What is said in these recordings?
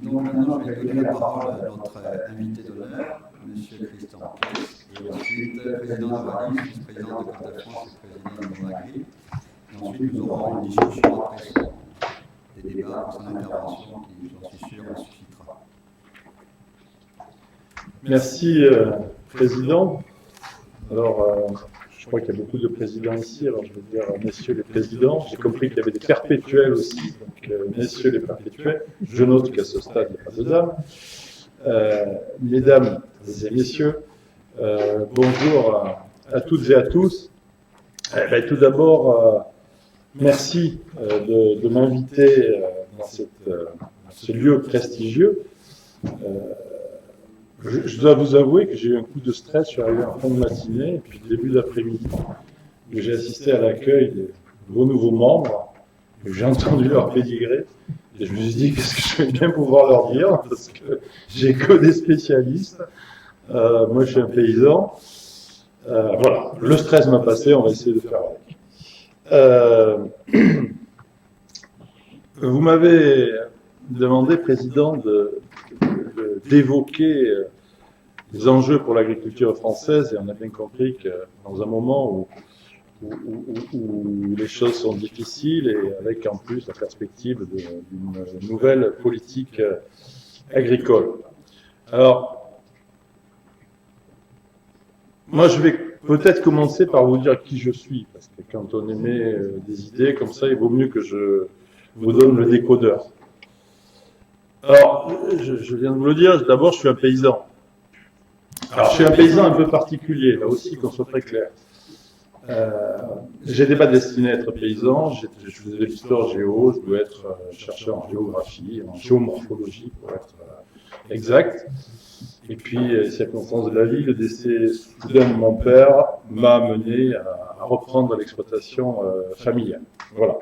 Donc maintenant, je vais donner la parole à notre invité d'honneur, M. Christian Kess, et ensuite président de Rallye, vice-président de Côte de France et président de Monagri. Et ensuite, nous aurons une discussion après des débats, après son intervention qui, j'en suis sûr, en suscitera. Merci, Président. Alors, je crois qu'il y a beaucoup de présidents ici, alors je vais dire messieurs les présidents. J'ai compris qu'il y avait des perpétuels aussi, donc messieurs les perpétuels. Je note qu'à ce stade, il n'y a pas de dames. Mesdames et messieurs, bonjour à toutes et à tous. Tout d'abord, merci de m'inviter dans ce lieu prestigieux. Je dois vous avouer que j'ai eu un coup de stress, je suis arrivé en fin de matinée, et puis début d'après-midi, où j'ai assisté à l'accueil des nouveaux membres, que j'ai entendu leur pédigré, et je me suis dit qu'est-ce que je vais bien pouvoir leur dire, parce que j'ai que des spécialistes, moi je suis un paysan, voilà, le stress m'a passé, on va essayer de faire avec. Vous m'avez demandé, Président, d'évoquer les enjeux pour l'agriculture française, et on a bien compris que dans un moment où les choses sont difficiles et avec en plus la perspective d'une nouvelle politique agricole. Alors, moi je vais peut-être commencer par vous dire qui je suis, parce que quand on émet des idées comme ça, il vaut mieux que je vous donne le décodeur. Alors, je viens de vous le dire, d'abord je suis un paysan. Alors je suis un paysan un peu particulier, là aussi qu'on soit très clair. J'étais pas destiné à être paysan, je faisais de l'histoire géo, je dois être chercheur en géographie, en géomorphologie pour être exact. Et puis, les circonstances de la vie, le décès soudain de mon père m'a amené à reprendre l'exploitation familiale. Voilà.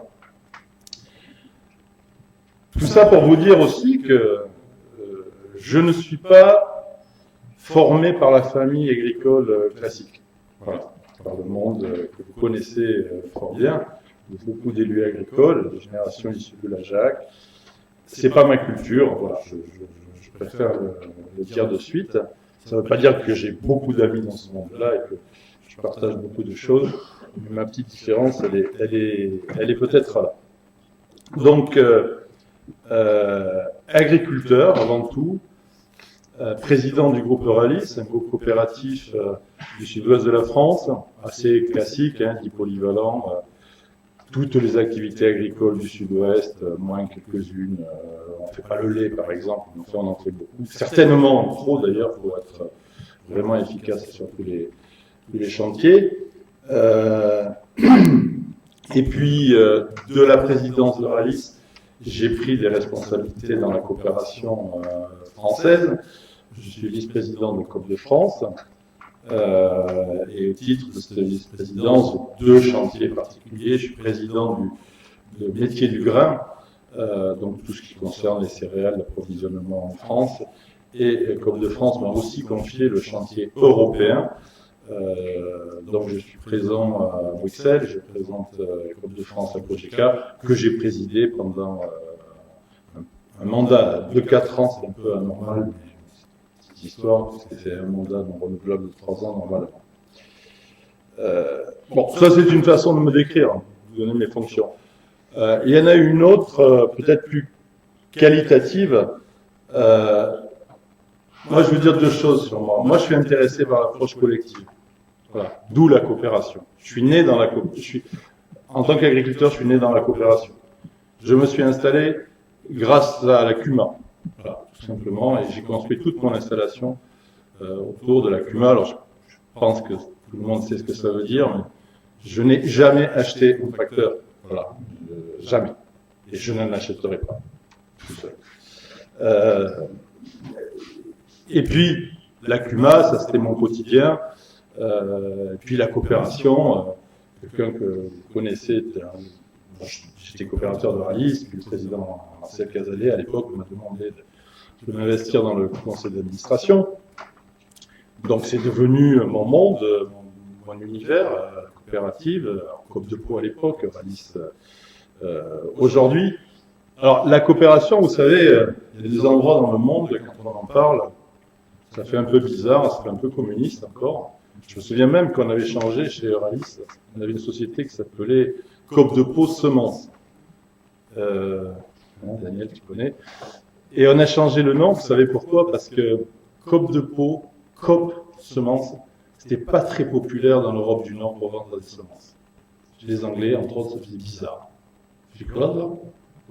Tout ça pour vous dire aussi que je ne suis pas formé par la famille agricole classique. Voilà. Par le monde que vous connaissez fort bien, beaucoup d'élus agricoles, de générations issues de la JAC. C'est pas ma culture, voilà, je préfère le dire de suite. Ça ne veut pas dire que j'ai beaucoup d'amis dans ce monde-là et que je partage beaucoup de choses, mais ma petite différence, elle est peut-être là. Donc, agriculteur avant tout, président du groupe Euralis, un groupe coopératif du sud-ouest de la France, assez classique, dit polyvalent, toutes les activités agricoles du sud-ouest, moins quelques-unes, on ne fait pas le lait par exemple, mais on en fait beaucoup, certainement trop d'ailleurs pour être vraiment efficace sur tous les chantiers. Et puis de la présidence d'Euralis, j'ai pris des responsabilités dans la coopération française. Je suis vice-président de Côte de France et au titre de cette vice-présidence, deux chantiers particuliers. Je suis président du métier du grain, donc tout ce qui concerne les céréales, l'approvisionnement en France. Et Côte de France m'a aussi confié le chantier européen. Donc je suis présent à Bruxelles, je présente Côte de France à Cogeca, que j'ai présidé pendant un mandat de 4 ans, c'est un peu anormal, mais cette histoire, parce que c'est un mandat non renouvelable de 3 ans normalement. Bon, ça c'est une façon de me décrire, de vous donner mes fonctions. Il y en a une autre, peut-être plus qualitative. Moi je veux dire deux choses sur moi. Moi je suis intéressé par l'approche collective. Voilà, d'où la coopération. Je suis né dans la coopération. En tant qu'agriculteur, je suis né dans la coopération. Je me suis installé grâce à la CUMA, voilà, tout simplement, et j'ai construit toute mon installation autour de la CUMA. Alors, je pense que tout le monde sait ce que ça veut dire, mais je n'ai jamais acheté un tracteur. Voilà, jamais. Et je n'en achèterai pas, tout seul. Et puis, la CUMA, ça c'était mon quotidien. Et puis la coopération, quelqu'un que vous connaissez, j'étais coopérateur de Rallye, puis le président Marcel Cazalet à l'époque m'a demandé de m'investir dans le conseil d'administration. Donc c'est devenu mon monde, mon univers, coopérative, Coop de Pau à l'époque, Rallye aujourd'hui. Alors, la coopération, vous savez, il y a des endroits dans le monde, quand on en parle, ça fait un peu bizarre, ça fait un peu communiste encore. Je me souviens même qu'on avait changé chez Euralis, on avait une société qui s'appelait Coop de Pau Semences. Daniel, tu connais. Et on a changé le nom, vous savez pourquoi? Parce que Coop de Pau, Coop Semences, c'était pas très populaire dans l'Europe du Nord pour vendre des semences. Chez les Anglais, entre autres, ça faisait bizarre. J'ai quoi là?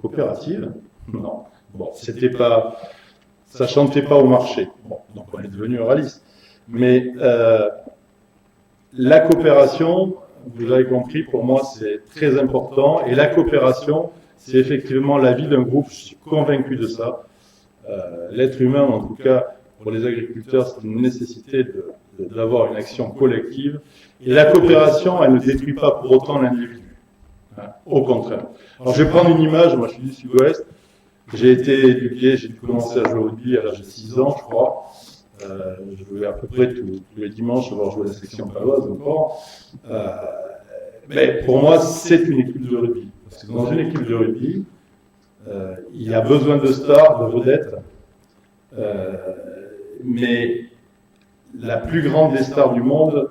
Coopérative? Non. Bon, c'était pas, ça chantait pas au marché. Bon, donc on est devenu Euralis. Mais la coopération, vous l'avez compris, pour moi c'est très important. Et la coopération, c'est effectivement la vie d'un groupe. Je suis convaincu de ça. L'être humain, en tout cas, pour les agriculteurs, c'est une nécessité d'avoir une action collective. Et la coopération, elle ne détruit pas pour autant l'individu. Hein, au contraire. Alors je vais prendre une image, moi je suis du Sud-Ouest. J'ai été éduqué, j'ai commencé à jouer au rugby à l'âge de 6 ans, je crois. Je jouais à peu près tous les dimanches, avoir joué à la section paloise encore. Mais pour moi, c'est une équipe de rugby. Parce que dans une équipe de rugby, il y a besoin de stars, de vedettes. Mais la plus grande des stars du monde,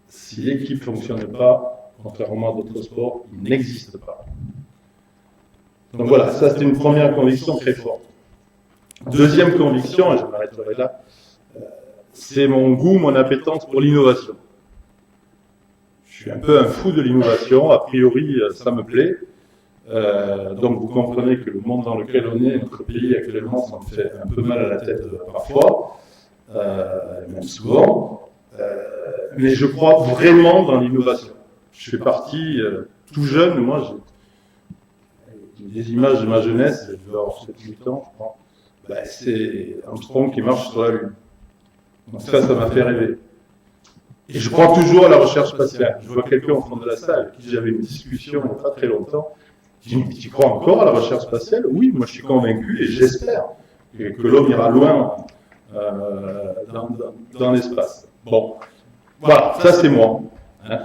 si l'équipe ne fonctionne pas, contrairement à d'autres sports, il n'existe pas. Donc voilà, ça c'est une première conviction très forte. Deuxième conviction, et je m'arrêterai là, c'est mon goût, mon appétence pour l'innovation. Je suis un peu un fou de l'innovation, a priori ça me plaît. Donc vous comprenez que le monde dans lequel on est, notre pays actuellement, ça me fait un peu mal à la tête parfois, même souvent. Mais je crois vraiment dans l'innovation. Je fais partie, tout jeune, moi j'ai des images de ma jeunesse, je vais avoir 7-8 ans, je crois. Ben, c'est Armstrong qui marche sur la Lune. Donc ça m'a fait rêver. Et je crois toujours à la recherche spatiale. Je vois quelqu'un au fond de la salle, avec qui j'avais une discussion il n'y a pas très longtemps. Je dis, tu crois encore à la recherche spatiale? Oui, moi je suis convaincu et j'espère que l'homme ira loin dans l'espace. Bon, voilà, ça c'est moi. Hein.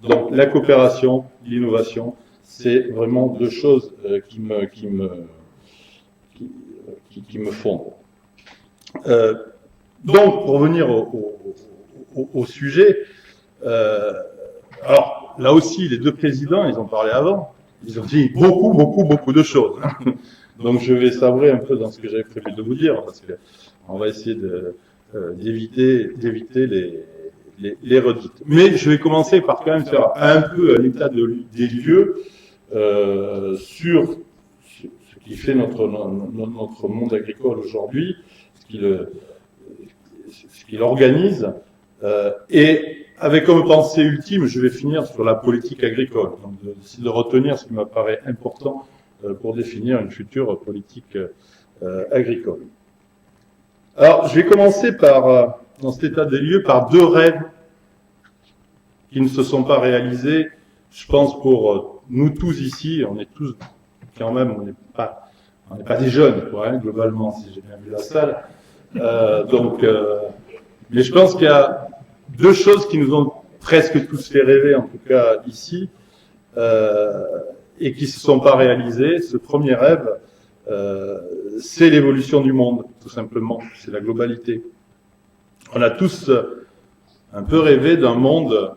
Donc la coopération, l'innovation, c'est vraiment deux choses qui me fondent. Donc, pour revenir au sujet, alors là aussi, les deux présidents, ils ont parlé avant, ils ont dit beaucoup de choses. Donc, je vais sabrer un peu dans ce que j'avais prévu de vous dire, parce que on va essayer d'éviter les redites. Mais je vais commencer par quand même faire un peu un état des lieux sur ce qui fait notre monde agricole aujourd'hui, ce qu'il organise, et avec comme pensée ultime, je vais finir sur la politique agricole, donc d'essayer de retenir ce qui m'apparaît important pour définir une future politique agricole. Alors, je vais commencer dans cet état des lieux, par deux rêves qui ne se sont pas réalisés. Je pense pour nous tous ici, on est tous quand même, on n'est pas des jeunes, quoi, hein, globalement, si j'ai bien vu la salle. Mais je pense qu'il y a deux choses qui nous ont presque tous fait rêver, en tout cas ici, et qui ne se sont pas réalisées. Ce premier rêve, c'est l'évolution du monde, tout simplement. C'est la globalité. On a tous un peu rêvé d'un monde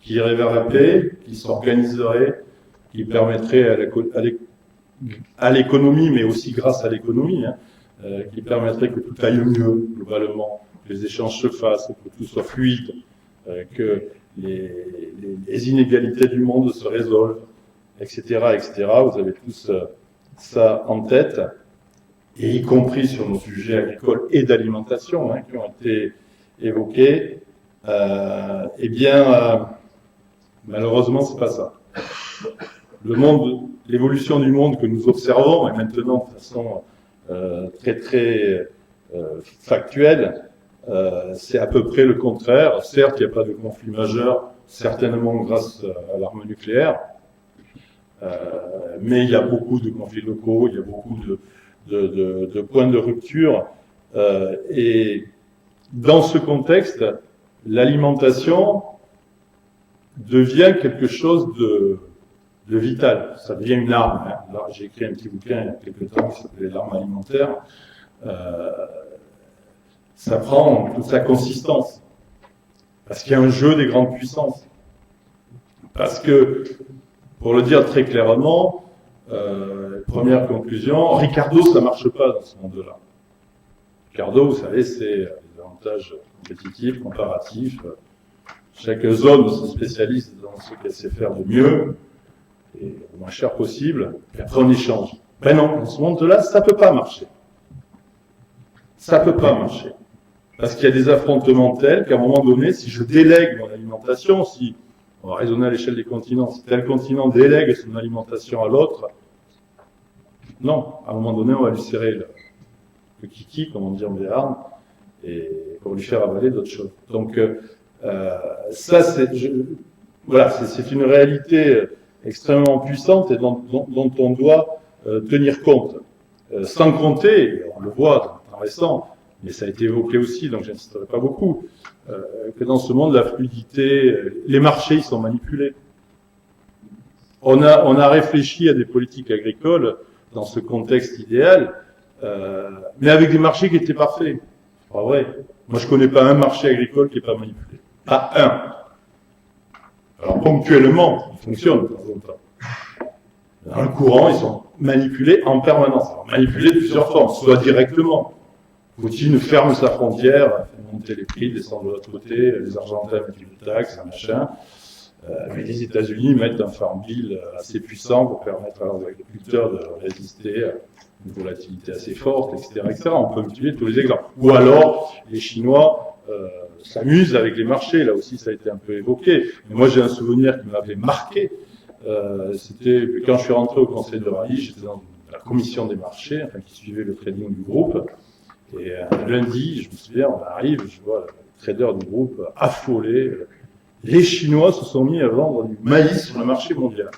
qui irait vers la paix, qui s'organiserait, qui permettrait à l'économie, mais aussi grâce à l'économie, hein, qui permettrait que tout aille mieux, globalement, que les échanges se fassent, que tout soit fluide, que les inégalités du monde se résolvent, etc., etc. Vous avez tous ça en tête, et y compris sur nos sujets agricoles et d'alimentation, hein, qui ont été évoqués. Eh bien, malheureusement, c'est pas ça. L'évolution du monde que nous observons, et maintenant de façon très factuelle, c'est à peu près le contraire. Certes, il n'y a pas de conflit majeur, certainement grâce à l'arme nucléaire, mais il y a beaucoup de conflits locaux, il y a beaucoup de points de rupture, et dans ce contexte, l'alimentation devient quelque chose de le vital. Ça devient une arme. Hein. Là, j'ai écrit un petit bouquin il y a quelques temps qui s'appelait L'arme alimentaire. Ça prend toute sa consistance. Parce qu'il y a un jeu des grandes puissances. Parce que, pour le dire très clairement, première conclusion, Ricardo, ça marche pas dans ce monde-là. Ricardo, vous savez, c'est les avantages compétitifs, comparatifs. Chaque zone se spécialise dans ce qu'elle sait faire de mieux et le moins cher possible, et après on échange. Ben non, dans ce monde-là, ça peut pas marcher. Ça peut pas marcher. Parce qu'il y a des affrontements tels qu'à un moment donné, si je délègue mon alimentation, si on va raisonner à l'échelle des continents, si tel continent délègue son alimentation à l'autre, non, à un moment donné, on va lui serrer le kiki, comme on dit en Béarn, et pour lui faire avaler d'autres choses. Donc, ça, voilà, c'est une réalité extrêmement puissante et dont on doit tenir compte. Sans compter, on le voit dans le temps récent, mais ça a été évoqué aussi, donc j'insisterai pas beaucoup, que dans ce monde, la fluidité, les marchés, ils sont manipulés. On a réfléchi à des politiques agricoles dans ce contexte idéal, mais avec des marchés qui étaient parfaits. C'est pas vrai. Moi, je connais pas un marché agricole qui est pas manipulé. Pas un. Alors, ponctuellement, ils fonctionnent de temps en temps. Dans le courant, ils sont manipulés en permanence. Alors, manipulés de plusieurs formes, soit directement. Poutine ferme sa frontière, fait monter les prix, descend de l'autre côté, les Argentins mettent une taxe, un machin. Mais les États-Unis mettent un farm bill assez puissant pour permettre à leurs agriculteurs de résister à une volatilité assez forte, etc., etc. On peut utiliser tous les exemples. Ou alors, les Chinois s'amusent avec les marchés. Là aussi, ça a été un peu évoqué. Mais moi, j'ai un souvenir qui m'avait marqué. C'était quand je suis rentré au conseil de rallye, j'étais dans la commission des marchés, enfin, qui suivait le trading du groupe. Et un lundi, je me souviens, on arrive, je vois les traders du groupe affolés. Les Chinois se sont mis à vendre du maïs sur le marché mondial.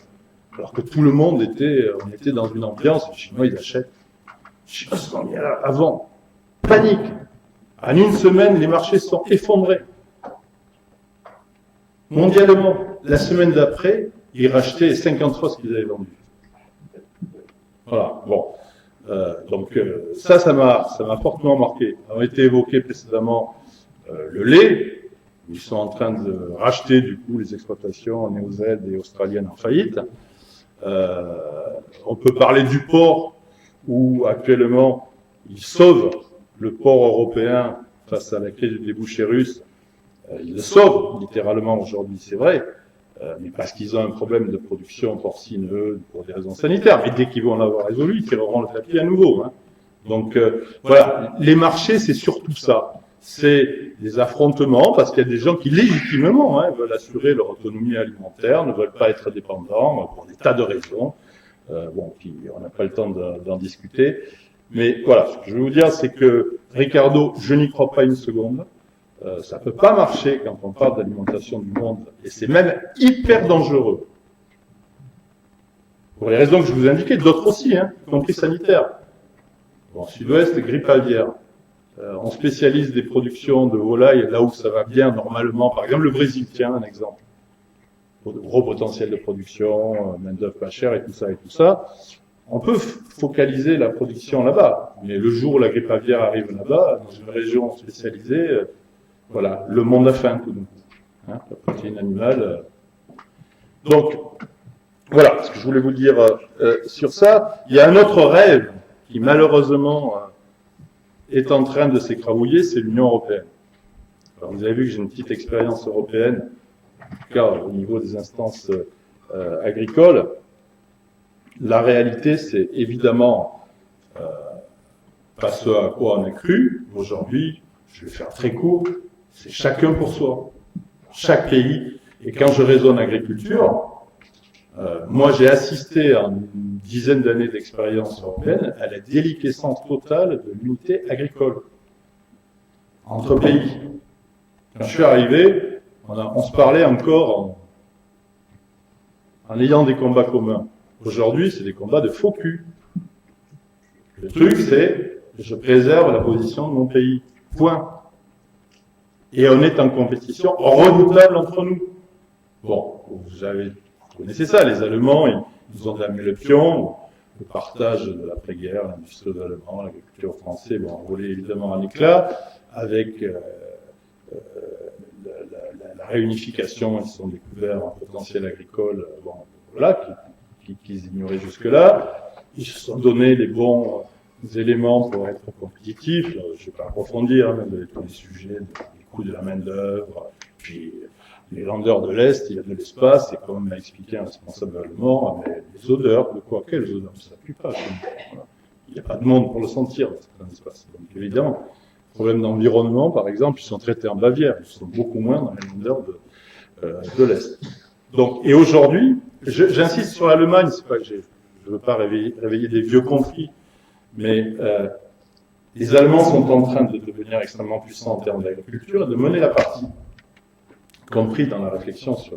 Alors que tout le monde on était dans une ambiance, les Chinois, ils achètent. Les Chinois se sont mis à vendre. Panique. En une semaine, les marchés se sont effondrés. Mondialement, la semaine d'après, ils rachetaient 50 fois ce qu'ils avaient vendu. Voilà, bon. Donc ça m'a fortement marqué. On a été évoqué précédemment le lait. Ils sont en train de racheter du coup les exploitations néo-zélandaises et australiennes en faillite. On peut parler du port où actuellement ils sauvent le port européen face à la crise du débouché russe. Ils le sauvent littéralement aujourd'hui, c'est vrai, mais parce qu'ils ont un problème de production porcine, eux, pour des raisons sanitaires. Mais dès qu'ils vont l'avoir résolu, ils tireront le tapis à nouveau. Hein. Donc voilà, les marchés, c'est surtout ça. C'est des affrontements, parce qu'il y a des gens qui légitimement veulent assurer leur autonomie alimentaire, ne veulent pas être dépendants, pour des tas de raisons. Bon, puis on n'a pas le temps d'en discuter. Mais voilà, ce que je veux vous dire, c'est que Ricardo, je n'y crois pas une seconde. Ça peut pas marcher quand on parle d'alimentation du monde, et c'est même hyper dangereux. Pour les raisons que je vous ai indiquées, d'autres aussi, y compris sanitaires. Bon, Sud-Ouest, grippe aviaire. On spécialise des productions de volailles là où ça va bien normalement. Par exemple, le Brésil, tiens, un exemple. Gros potentiel de production, main-d'œuvre pas chère et tout ça. On peut focaliser la production là-bas. Mais le jour où la grippe aviaire arrive là-bas, dans une région spécialisée, voilà, le monde a faim tout d'un coup. La protéine animale. Donc, voilà ce que je voulais vous dire sur ça. Il y a un autre rêve qui malheureusement est en train de s'écrabouiller, c'est l'Union européenne. Alors vous avez vu que j'ai une petite expérience européenne, en tout cas au niveau des instances agricoles. La réalité, c'est évidemment pas ce à quoi on a cru. Aujourd'hui, je vais faire très court, c'est chacun pour soi. Chaque pays. Et quand je raisonne agriculture, moi j'ai assisté à une dizaine d'années d'expérience européenne à la déliquescence totale de l'unité agricole entre pays. Quand je suis arrivé, on se parlait encore en ayant des combats communs. Aujourd'hui, c'est des combats de faux cul. Le truc, c'est je préserve la position de mon pays. Point. Et on est en compétition redoutable entre nous. Bon, vous avez connaissez ça, les Allemands, ils ont damé le pion, le partage de l'après-guerre, l'industrie allemande, l'agriculture française vont envoler évidemment un éclat, avec la réunification, ils se sont découverts un potentiel agricole, bon, voilà, qu'ils ignoraient jusque-là. Ils se sont donné les bons éléments pour être compétitifs. Je ne vais pas approfondir, hein, mais tous les sujets, les coûts de la main-d'œuvre, puis les grandeurs de l'Est, il y a de l'espace, et comme m'a expliqué un responsable allemand, les odeurs, de quoi, quelles odeurs, ça ne pue pas. Voilà. Il n'y a pas de monde pour le sentir dans certains espaces. Donc évidemment, problème d'environnement, par exemple, ils sont traités en Bavière, ils sont beaucoup moins dans les grandeurs de l'Est. Donc, et aujourd'hui, j'insiste sur l'Allemagne, c'est pas que je ne veux pas réveiller des vieux conflits, mais les Allemands sont en train de devenir extrêmement puissants en termes d'agriculture et de mener la partie, y compris dans la réflexion sur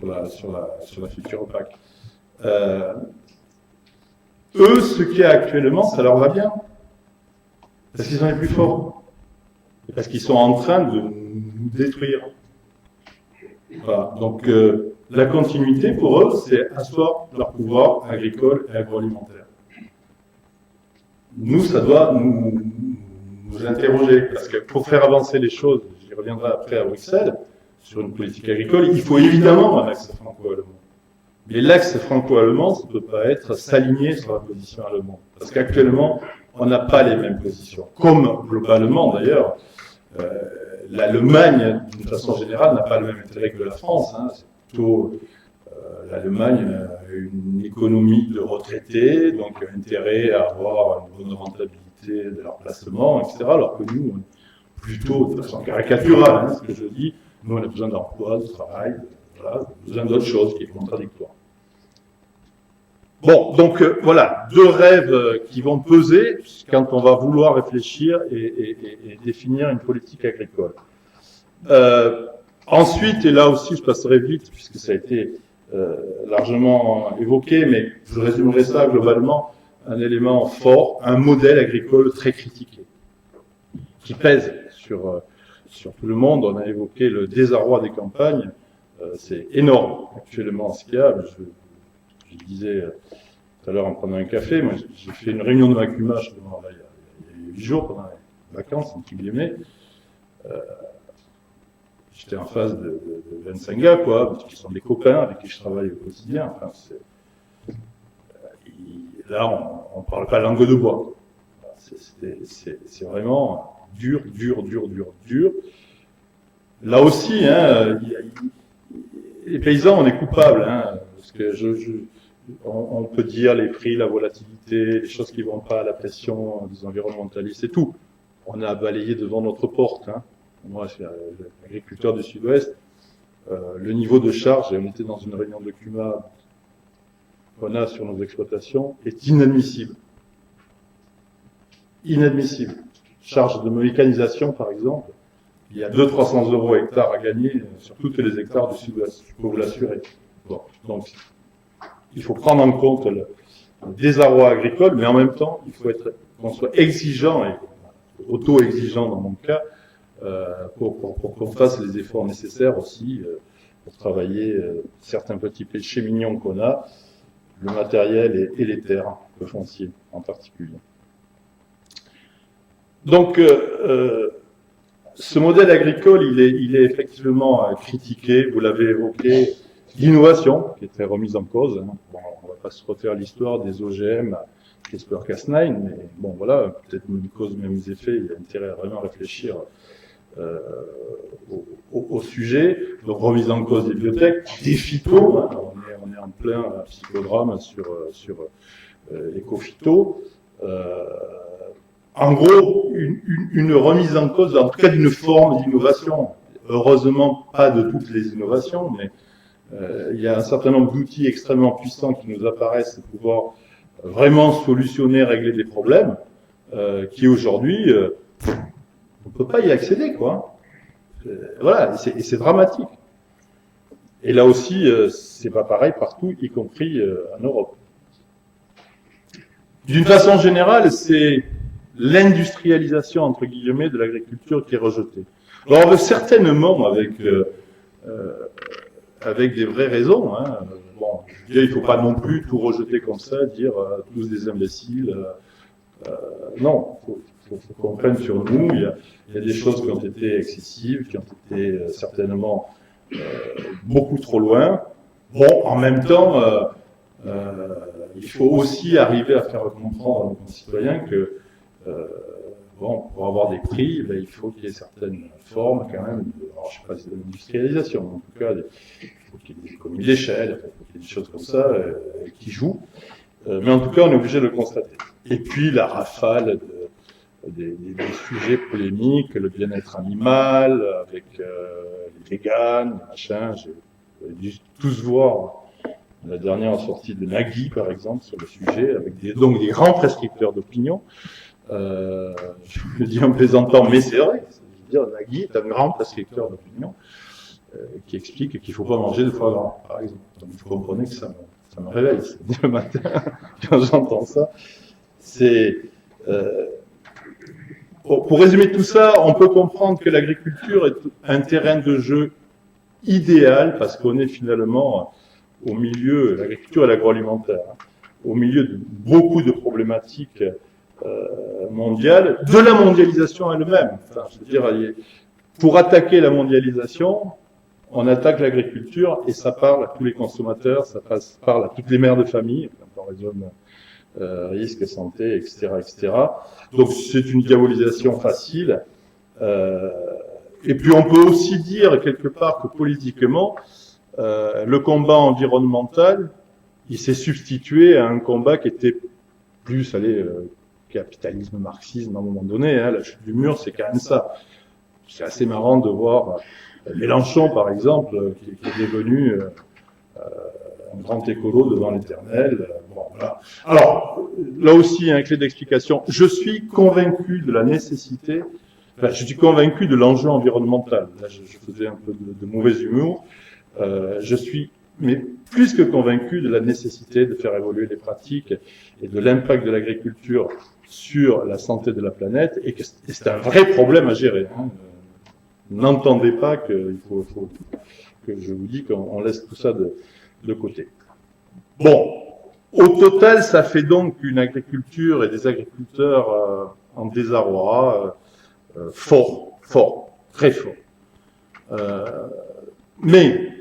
la future PAC. Eux, ce qu'il y a actuellement, ça leur va bien. Parce qu'ils sont les plus forts. Et parce qu'ils sont en train de nous détruire. Voilà. Donc, la continuité, pour eux, c'est asseoir leur pouvoir agricole et agroalimentaire. Nous, ça doit nous interroger. Parce que pour faire avancer les choses, j'y reviendrai après à Bruxelles, sur une politique agricole, il faut évidemment un axe franco-allemand. Mais l'axe franco-allemand, ça ne peut pas être s'aligner sur la position allemande. Parce qu'actuellement, on n'a pas les mêmes positions. Comme globalement, d'ailleurs, l'Allemagne, d'une façon générale, n'a pas le même intérêt que la France. Hein. C'est plutôt l'Allemagne a une économie de retraités, donc intérêt à avoir une bonne rentabilité de leur placement, etc. Alors que nous, plutôt de façon caricaturale, hein, ce que je dis, nous on a besoin d'emploi, de travail, voilà, besoin d'autre chose qui est contradictoire. Bon, donc voilà, deux rêves qui vont peser quand on va vouloir réfléchir et définir une politique agricole. Ensuite, et là aussi je passerai vite puisque ça a été largement évoqué, mais je résumerai ça globalement, un élément fort, un modèle agricole très critiqué, qui pèse sur tout le monde. On a évoqué le désarroi des campagnes, c'est énorme actuellement ce qu'il y a. Je disais tout à l'heure en prenant un café, moi j'ai fait une réunion de Macuma justement, là, il y a 8 jours pendant les vacances, en mai. J'étais en face de 25 gars, quoi, qui sont des copains avec qui je travaille au quotidien. Enfin, là, on parle pas langue de bois. C'est vraiment dur. Là aussi, hein, les paysans, on est coupables, hein, parce que on peut dire les prix, la volatilité, les choses qui vont pas, la pression des environnementalistes et tout. On a balayé devant notre porte, hein. Moi, je suis agriculteur du Sud-Ouest. Le niveau de charge, et on était dans une réunion de CUMA qu'on a sur nos exploitations, est inadmissible. Inadmissible. Charge de mécanisation, par exemple, il y a 200-300 euros hectare à gagner sur tous les hectares du Sud-Ouest, je peux vous l'assurer. Bon, donc, il faut prendre en compte le désarroi agricole, mais en même temps, il faut qu'on soit exigeant, et auto-exigeant dans mon cas, pour qu'on fasse les efforts nécessaires aussi pour travailler certains petits péchés mignons qu'on a, le matériel et les terres, le foncier en particulier. Donc, ce modèle agricole, il est effectivement critiqué, vous l'avez évoqué, l'innovation qui est très remise en cause. Hein. Bon, on va pas se refaire l'histoire des OGM à CRISPR-Cas9, mais bon voilà, peut-être même cause, même effets, il y a intérêt à vraiment réfléchir au sujet. Donc remise en cause des biotech, des phytos, hein, on est en plein psychodrame sur l'éco-phyto. En gros, une remise en cause, en tout cas d'une forme d'innovation. Heureusement, pas de toutes les innovations, mais il y a un certain nombre d'outils extrêmement puissants qui nous apparaissent pouvoir vraiment solutionner, régler des problèmes, qui aujourd'hui, on ne peut pas y accéder, quoi. Voilà, et c'est dramatique. Et là aussi, c'est pas pareil partout, y compris en Europe. D'une façon générale, c'est l'industrialisation, entre guillemets, de l'agriculture qui est rejetée. Alors, certainement avec des vraies raisons, hein. bon, il ne faut pas non plus tout rejeter comme ça, dire tous des imbéciles. Non, il faut qu'on prenne sur nous. Il y a des choses qui ont été excessives, qui ont été certainement beaucoup trop loin. Bon, en même temps, il faut aussi arriver à faire comprendre à nos concitoyens que, bon, pour avoir des prix, ben, il faut qu'il y ait certaines formes quand même, alors, je ne sais pas si c'est de l'industrialisation, mais en tout cas, il faut qu'il y ait des économies d'échelle, il faut qu'il y ait des choses comme ça qui jouent. Mais en tout cas, on est obligé de le constater. Et puis, la rafale des sujets polémiques, le bien-être animal, avec les véganes, les machins. J'ai dû tous voir la dernière sortie de Nagui, par exemple, sur le sujet, avec donc des grands prescripteurs d'opinion. Je le dis en plaisantant, mais c'est vrai. Je veux dire, Nagui est un grand prescripteur d'opinion qui explique qu'il ne faut pas manger de foie gras, par exemple. Donc, vous comprenez que ça me réveille le matin quand j'entends ça. Pour résumer tout ça, on peut comprendre que l'agriculture est un terrain de jeu idéal parce qu'on est finalement au milieu, l'agriculture et l'agroalimentaire, au milieu de beaucoup de problématiques mondiales, de la mondialisation elle-même. Enfin, je veux dire, pour attaquer la mondialisation, on attaque l'agriculture et ça parle à tous les consommateurs, ça parle à toutes les mères de famille, quand on raisonne risque, santé, etc., etc. Donc c'est une diabolisation facile. Et puis on peut aussi dire quelque part que politiquement, le combat environnemental, il s'est substitué à un combat qui était plus, capitalisme, marxisme à un moment donné. Hein, la chute du mur, c'est quand même ça. C'est assez marrant de voir Mélenchon, par exemple, qui est devenu un grand écolo devant l'éternel. Bon, voilà. Alors, là aussi, un clé d'explication. Je suis convaincu de la nécessité, je suis convaincu de l'enjeu environnemental. Là, je faisais un peu de mauvais humour. Je suis, mais plus que convaincu de la nécessité de faire évoluer les pratiques et de l'impact de l'agriculture sur la santé de la planète, et que c'est un vrai problème à gérer. Hein. N'entendez pas qu'il faut que je vous dis qu'on laisse tout ça de côté. Bon, au total, ça fait donc une agriculture et des agriculteurs en désarroi fort, très fort. Mais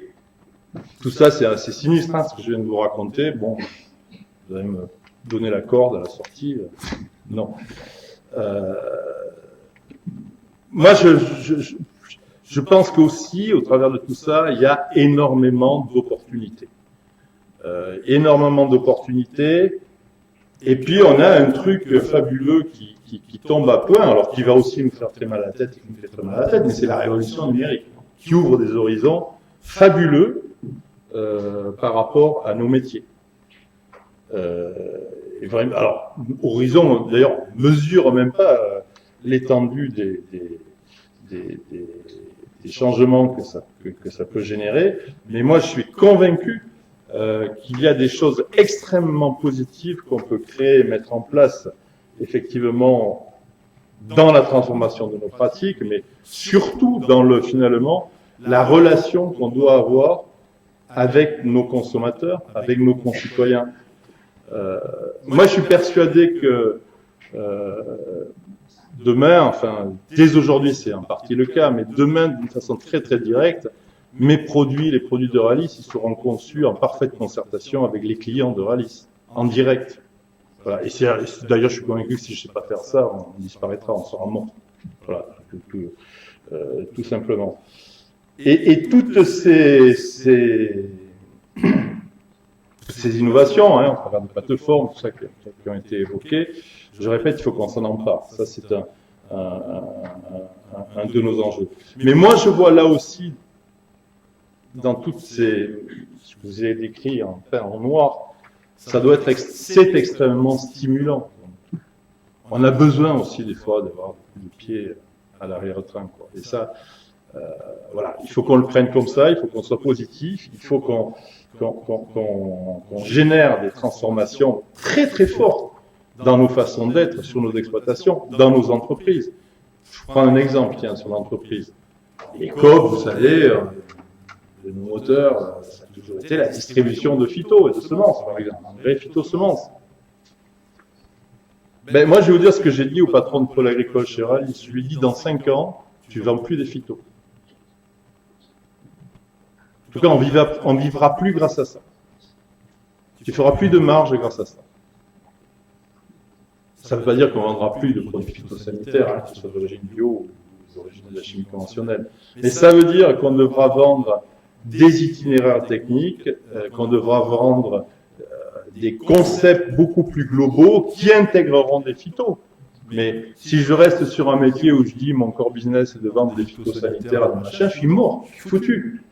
tout ça, c'est assez sinistre, hein, ce que je viens de vous raconter. Bon, vous allez me donner la corde à la sortie. Non. Moi, je pense qu'aussi, au travers de tout ça, il y a énormément d'opportunités. Énormément d'opportunités. Et puis, on a un truc fabuleux qui tombe à point, alors qui va aussi nous faire très mal à la tête, qui nous fait très mal à la tête, mais c'est la révolution numérique, qui ouvre des horizons fabuleux par rapport à nos métiers. Et vraiment, alors, horizon, d'ailleurs, mesure même pas l'étendue des changements que ça peut générer, mais moi je suis convaincu qu'il y a des choses extrêmement positives qu'on peut créer et mettre en place effectivement dans la transformation de nos pratiques, mais surtout dans finalement la relation qu'on doit avoir avec nos consommateurs, avec nos concitoyens. Moi je suis persuadé que demain, enfin, dès aujourd'hui, c'est en partie le cas, mais demain, d'une façon très très directe, les produits d'Euralis, ils seront conçus en parfaite concertation avec les clients d'Euralis, en direct. Voilà. Et d'ailleurs, je suis convaincu que si je ne sais pas faire ça, on disparaîtra, on sera mort. Voilà, tout simplement. Et toutes ces innovations, hein, en travers de plateformes, tout ça qui ont été évoquées, je répète, il faut qu'on s'en empare. Ça, c'est un de nos enjeux. Mais moi, je vois là aussi, dans toutes ce que vous avez décrit en noir, c'est extrêmement stimulant. On a besoin aussi, des fois, d'avoir le pied à l'arrière-train, quoi. Et ça, voilà, il faut qu'on le prenne comme ça, il faut qu'on soit positif, il faut qu'on génère des transformations très très fortes dans nos façons d'être, sur nos exploitations, dans nos entreprises. Je prends un exemple, tiens, sur l'entreprise. Les COP, vous savez, de nos moteurs, ça a toujours été la distribution de phyto et de semences, par exemple, engrais phytosemences. Ben, moi, je vais vous dire ce que j'ai dit au patron de Pôle agricole chez RAL. Je lui ai dit, dans 5 ans, tu ne vends plus des phytos. En tout cas, on ne vivra plus grâce à ça. Tu ne feras plus de marge grâce à ça. Ça ne veut pas dire qu'on ne vendra plus de produits phytosanitaires, hein, qui soient d'origine bio ou d'origine de la chimie conventionnelle. Mais ça veut dire qu'on devra vendre des itinéraires techniques, qu'on devra vendre des concepts beaucoup plus globaux qui intégreront des phytos. Mais si je reste sur un métier où je dis mon core business est de vendre des phytosanitaires à des machins, je suis mort, je suis foutu.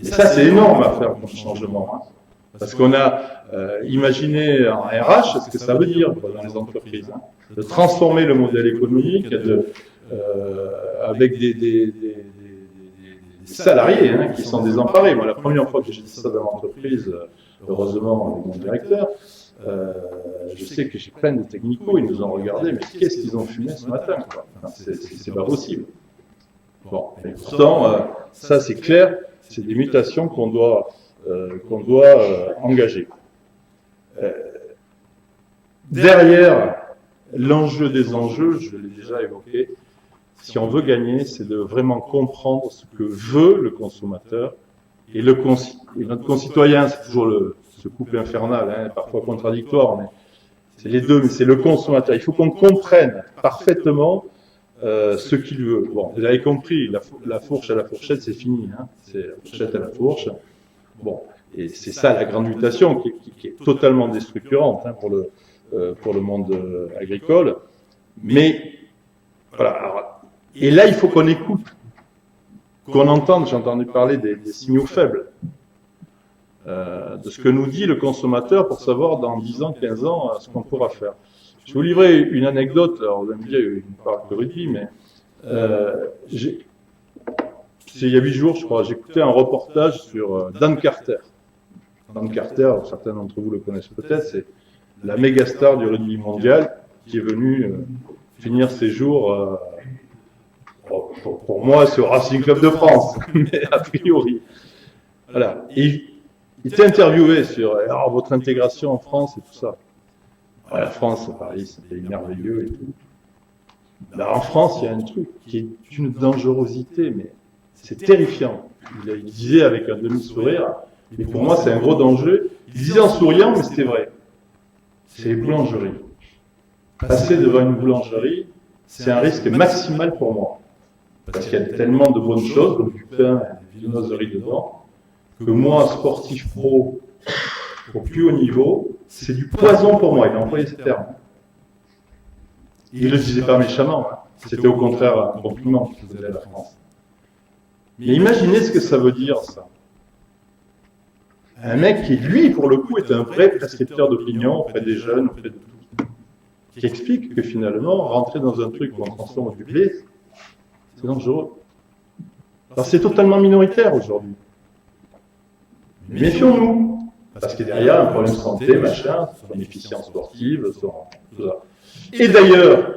Et ça, c'est énorme à faire comme changement. Hein. Parce qu'on a imaginé en RH ce que ça veut dire dans les entreprises. Hein, de transformer le modèle économique avec des salariés hein, qui sont désemparés. Moi, la première fois que j'ai dit ça dans l'entreprise, heureusement avec mon directeur, je sais que j'ai plein de technicos, ils nous ont regardé, mais qu'est-ce qu'ils ont fumé ce matin quoi. Enfin, c'est pas possible. Bon, et pourtant, ça c'est clair, c'est des mutations qu'on doit engager. Derrière l'enjeu des enjeux, je l'ai déjà évoqué, si on veut gagner, c'est de vraiment comprendre ce que veut le consommateur et notre concitoyen, c'est toujours ce couple infernal, hein, parfois contradictoire, mais c'est les deux, mais c'est le consommateur. Il faut qu'on comprenne parfaitement ce qu'il veut. Bon, vous avez compris, la fourche à la fourchette, c'est fini, hein, c'est la fourchette à la fourche. Bon, et c'est ça la grande mutation qui est totalement déstructurante hein, pour le monde agricole. Mais voilà. Alors, et là, il faut qu'on écoute, qu'on entende. J'ai entendu parler des signaux faibles, de ce que nous dit le consommateur pour savoir dans 10 ans, 15 ans, ce qu'on pourra faire. Je vais vous livrer une anecdote. Alors, vous allez me dire, il me parle de rugby, mais il y a 8 jours, je crois, j'écoutais un reportage sur Dan Carter. Dan Carter, certains d'entre vous le connaissent peut-être, c'est la méga star du rugby mondial qui est venu finir ses jours, pour moi, c'est au Racing Club de France, mais a priori. Voilà. Et il était interviewé sur votre intégration en France et tout ça. La France, Paris, c'est un pays merveilleux et tout. Ben, en France, il y a un truc qui est d'une dangerosité, mais c'est terrifiant. Il disait avec un demi-sourire, et pour moi, c'est un gros danger. Il disait en souriant, mais c'était vrai. C'est les boulangeries. Passer devant une boulangerie, c'est un risque maximal pour moi. Parce qu'il y a tellement de bonnes choses, comme du pain et des viennoiseries dedans, que moi, sportif pro, au plus haut niveau, c'est du poison pour moi. Il a employé ces termes. Il ne le disait pas méchamment. Hein. C'était au contraire un compliment qu'il faisait à la France. Mais imaginez ce que ça veut dire, ça. Un mec qui, lui, pour le coup, est un vrai prescripteur d'opinion auprès des jeunes, auprès de tout. Qui explique que finalement, rentrer dans un truc où on transforme du blé, c'est dangereux. Alors c'est totalement minoritaire aujourd'hui. Méfions-nous. Parce qu'il y a derrière un problème de santé, machin, son efficience sportive, tout ça. Et d'ailleurs,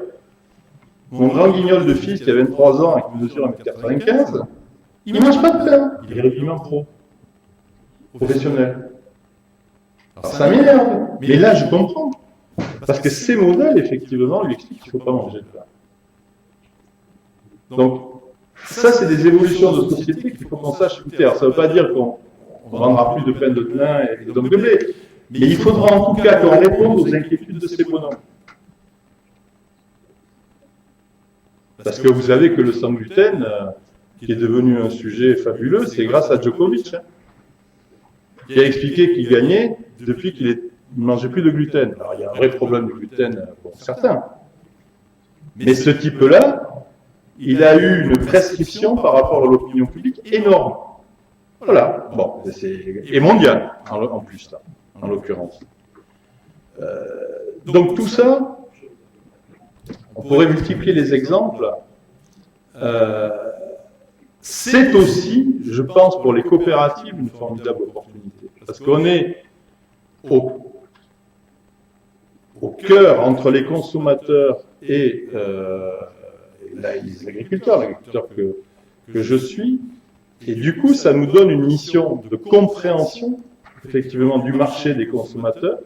mon grand guignol de fils qui a 23 ans et qui mesure 1m95, il ne mange pas de pain. Il est rugbyman pro. Professionnel. Alors ça m'énerve. Mais là, je comprends. Parce que ces modèles, effectivement, lui expliquent qu'il ne faut pas manger de pain. Donc, ça, c'est des évolutions de société qu'il faut qu'on sache écouter. Alors, ça ne veut pas dire qu'on ne vendra plus de pain de plein et donc de blé. Mais il faudra en tout cas qu'on réponde aux inquiétudes de ces bonhommes. Parce que vous savez que le sans gluten, qui est devenu un sujet fabuleux, c'est grâce à Djokovic, hein, qui a expliqué qu'il gagnait depuis qu'il ne mangeait plus de gluten. Alors, il y a un vrai problème de gluten pour certains. Mais ce type-là, il a eu une prescription par rapport à l'opinion publique énorme. Voilà. Bon, et mondiale, en plus, là, en l'occurrence. Donc tout ça, on pourrait multiplier les exemples. C'est aussi, je pense, pour les coopératives, une formidable opportunité. Parce qu'on est au cœur entre les consommateurs et les agriculteurs, l'agriculteur que je suis, Et du coup, ça nous donne une mission de compréhension, effectivement, du marché des consommateurs,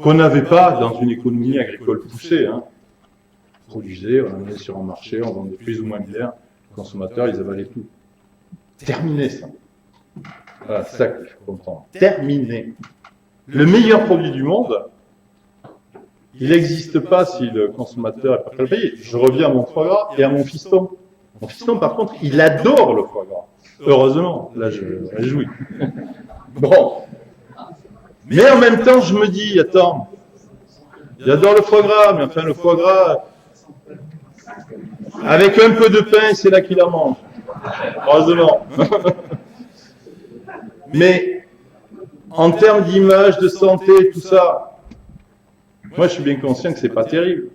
qu'on n'avait pas dans une économie agricole poussée. Hein. On produisait, on allait sur un marché, on vendait plus ou moins bien. Les consommateurs, ils avalaient tout. Terminé, ça. Voilà, c'est ça qu'il faut comprendre. Terminé. Le meilleur produit du monde, il n'existe pas si le consommateur n'est pas prêt à le payer. Je reviens à mon foie gras et à mon fiston. Mon fiston, par contre, il adore le foie gras. Heureusement, là, je me réjouis. Bon. Mais en même temps, je me dis, attends, il adore le foie gras, mais enfin, le foie gras, avec un peu de pain, c'est là qu'il en mange. Heureusement. Mais, en termes d'image, de santé, tout ça, moi, je suis bien conscient que c'est pas terrible.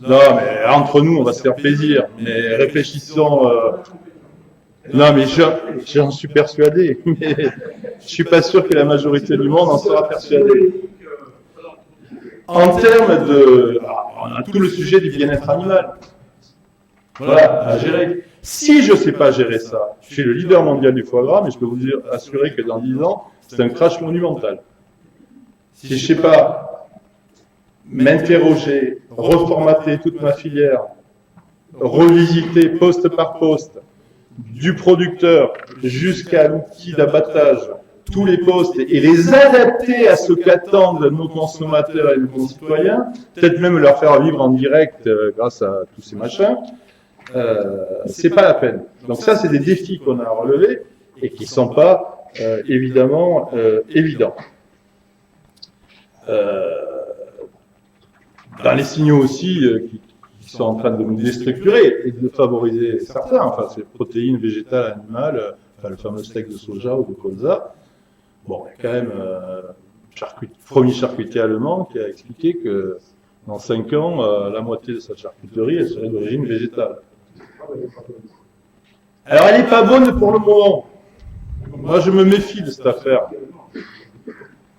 Non, mais entre nous, on va se faire plaisir. Mais réfléchissons. Non, mais j'en suis persuadé. Mais je suis pas sûr que la majorité du monde en sera persuadée. En termes de, on a tout le sujet du bien-être animal. Voilà, à gérer. Si je sais pas gérer ça, je suis le leader mondial du foie gras, mais je peux vous assurer que dans 10 ans, c'est un crash monumental. Si je sais pas m'interroger, reformater toute ma filière, revisiter poste par poste, du producteur jusqu'à l'outil d'abattage, tous les postes, et les adapter à ce qu'attendent nos consommateurs et nos concitoyens, peut-être même leur faire vivre en direct grâce à tous ces machins, c'est pas la peine. Donc ça, c'est des défis qu'on a à relever et qui sont pas évidemment évidents. Dans les signaux aussi qui sont en train de nous déstructurer et de favoriser certains, enfin c'est protéines végétales, animales, enfin le fameux steak de soja ou de colza. Bon, il y a quand même premier charcutier allemand qui a expliqué que dans 5 ans, la moitié de sa charcuterie, elle serait d'origine végétale. Alors elle n'est pas bonne pour le moment. Moi je me méfie de cette affaire.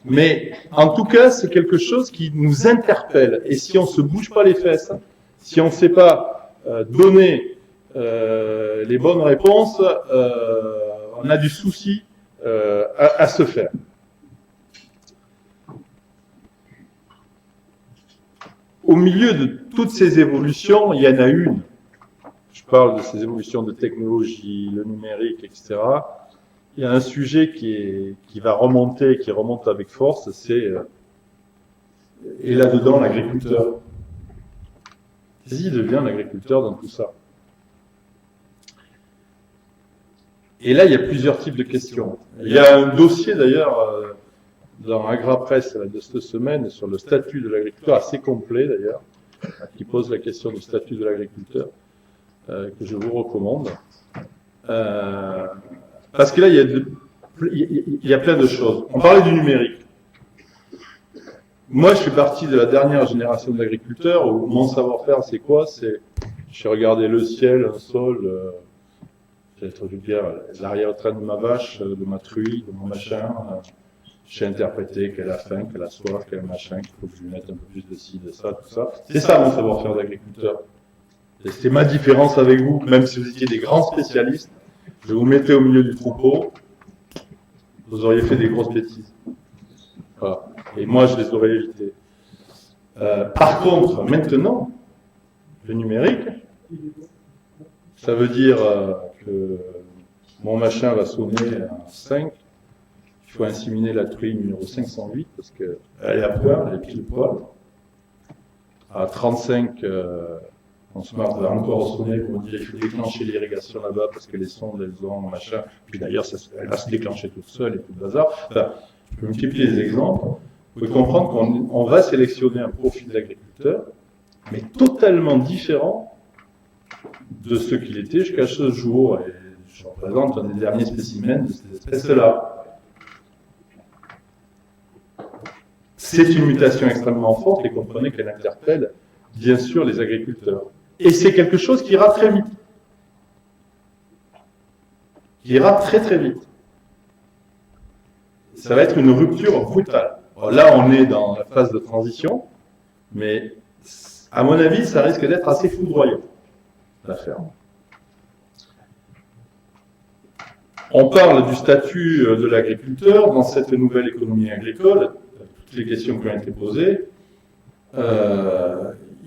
Mais en tout cas, c'est quelque chose qui nous interpelle. Et si on se bouge pas les fesses, si on ne sait pas donner les bonnes réponses, on a du souci à se faire. Au milieu de toutes ces évolutions, il y en a une. Je parle de ces évolutions de technologie, le numérique, etc. Il y a un sujet qui va remonter, qui remonte avec force, c'est et là-dedans l'agriculteur. Qui devient l'agriculteur dans tout ça? Et là, il y a plusieurs types de questions. Il y a un dossier d'ailleurs dans Agrapresse de cette semaine sur le statut de l'agriculteur, assez complet d'ailleurs, qui pose la question du statut de l'agriculteur, que je vous recommande. Parce que là, il y a plein de choses. On parlait du numérique. Moi, je suis parti de la dernière génération d'agriculteurs où mon savoir-faire, c'est quoi? C'est, j'ai regardé le ciel, un sol, j'ai entendu dire l'arrière-train de ma vache, de ma truie, de mon machin. J'ai interprété qu'elle a faim, qu'elle a soif, qu'elle a machin, qu'il faut que je lui mette un peu plus de ci, de ça, tout ça. C'est ça mon savoir-faire d'agriculteur. Et c'est ma différence avec vous, même si vous étiez des grands spécialistes. Je vous mettais au milieu du troupeau, vous auriez fait des grosses bêtises. Voilà. Et moi, je les aurais évitées. Par contre, maintenant, le numérique, ça veut dire que mon machin va sonner à 5, il faut inséminer la truie numéro 508, parce qu'elle est à poil, elle est pile poil. À 35, mon smart va encore sonner pour dire qu'il faut déclencher l'irrigation là-bas parce que les sondes, elles ont machin. Puis d'ailleurs, elle va se déclencher toute seule et tout le bazar. Enfin, je peux multiplier les exemples. Vous pouvez comprendre qu'on va sélectionner un profil d'agriculteur, mais totalement différent de ce qu'il était jusqu'à ce jour. Et je représente un des derniers spécimens de cette espèce-là. C'est une mutation extrêmement forte et comprenez qu'elle interpelle bien sûr les agriculteurs. Et c'est quelque chose qui ira très vite. Qui ira très très vite. Ça va être une rupture brutale. Alors là, on est dans la phase de transition, mais à mon avis, ça risque d'être assez foudroyant, l'affaire. On parle du statut de l'agriculteur dans cette nouvelle économie agricole, toutes les questions qui ont été posées.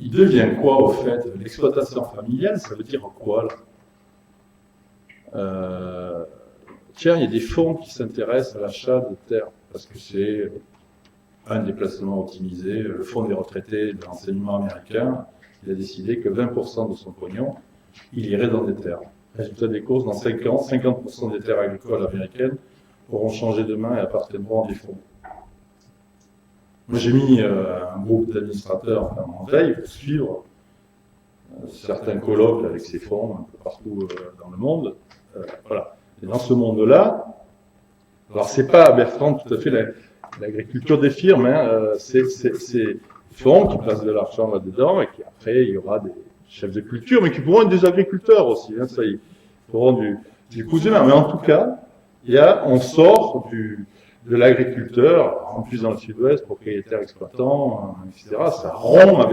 Il devient quoi au fait? L'exploitation familiale, ça veut dire quoi là? Tiens, il y a des fonds qui s'intéressent à l'achat de terres, parce que c'est un déplacement optimisé. Le fonds des retraités de l'enseignement américain, il a décidé que 20% de son pognon, il irait dans des terres. Résultat des courses, dans 5 ans, 50% des terres agricoles américaines auront changé de main et appartiendront à des fonds. Moi, j'ai mis un groupe d'administrateurs en veille pour suivre certains colloques avec ces fonds un peu partout dans le monde. Voilà. Et dans ce monde-là, alors c'est pas, Bertrand, tout à fait l'agriculture des firmes, hein, c'est fonds qui placent de l'argent là-dedans et qui après, il y aura des chefs de culture, mais qui pourront être des agriculteurs aussi, hein, ça, ils feront du cousu main. Mais en tout cas, on sort de l'agriculteur, en plus dans le sud-ouest, propriétaire exploitant, etc. Ça rompt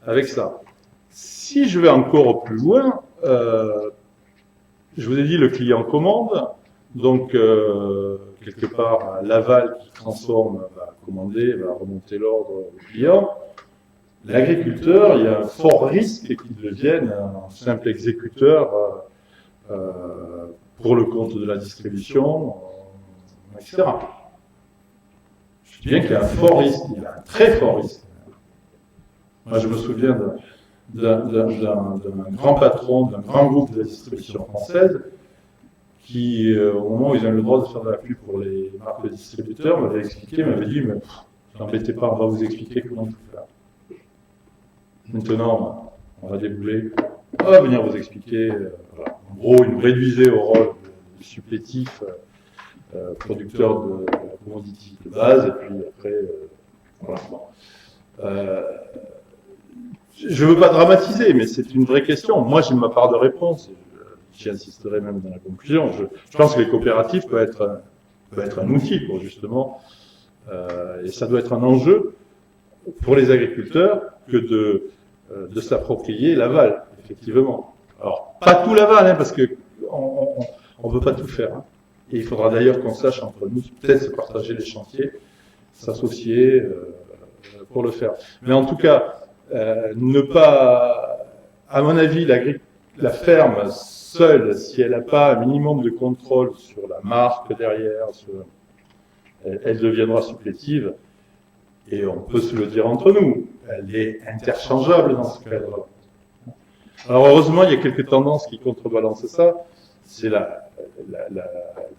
avec ça. Si je vais encore plus loin, je vous ai dit le client commande, donc quelque part l'aval qui transforme va commander, va remonter l'ordre au client. L'agriculteur, il y a un fort risque qu'il devienne un simple exécuteur pour le compte de la distribution, etc. Je dis bien qu'il y a un fort risque, il y a un très fort risque. Moi, je me souviens d'un grand patron, d'un grand groupe de la distribution française, qui, au moment où ils avaient le droit de faire de la pub pour les marques de distributeurs, m'avait expliqué, m'avait dit, mais n'embêtez pas, on va vous expliquer comment tout faire. Maintenant, on va débouler, on va venir vous expliquer. Voilà. En gros, ils nous réduisaient au rôle de supplétif, producteur de la commodity de base, et puis après, voilà. Bon. Je ne veux pas dramatiser, mais c'est une vraie question. Moi, j'ai ma part de réponse. J'y insisterai même dans la conclusion. Je pense que les coopératives peuvent être un outil pour justement, et ça doit être un enjeu pour les agriculteurs que de s'approprier l'aval, effectivement. Alors, pas tout l'aval, hein, parce que on ne peut pas tout faire. Hein. Et il faudra d'ailleurs qu'on sache entre nous, peut-être se partager les chantiers, s'associer pour le faire. Mais en tout cas, ne pas, à mon avis, la ferme seule, si elle n'a pas un minimum de contrôle sur la marque derrière, elle deviendra supplétive. Et on peut se le dire entre nous, elle est interchangeable dans ce cadre-là. Alors heureusement, il y a quelques tendances qui contrebalancent ça. C'est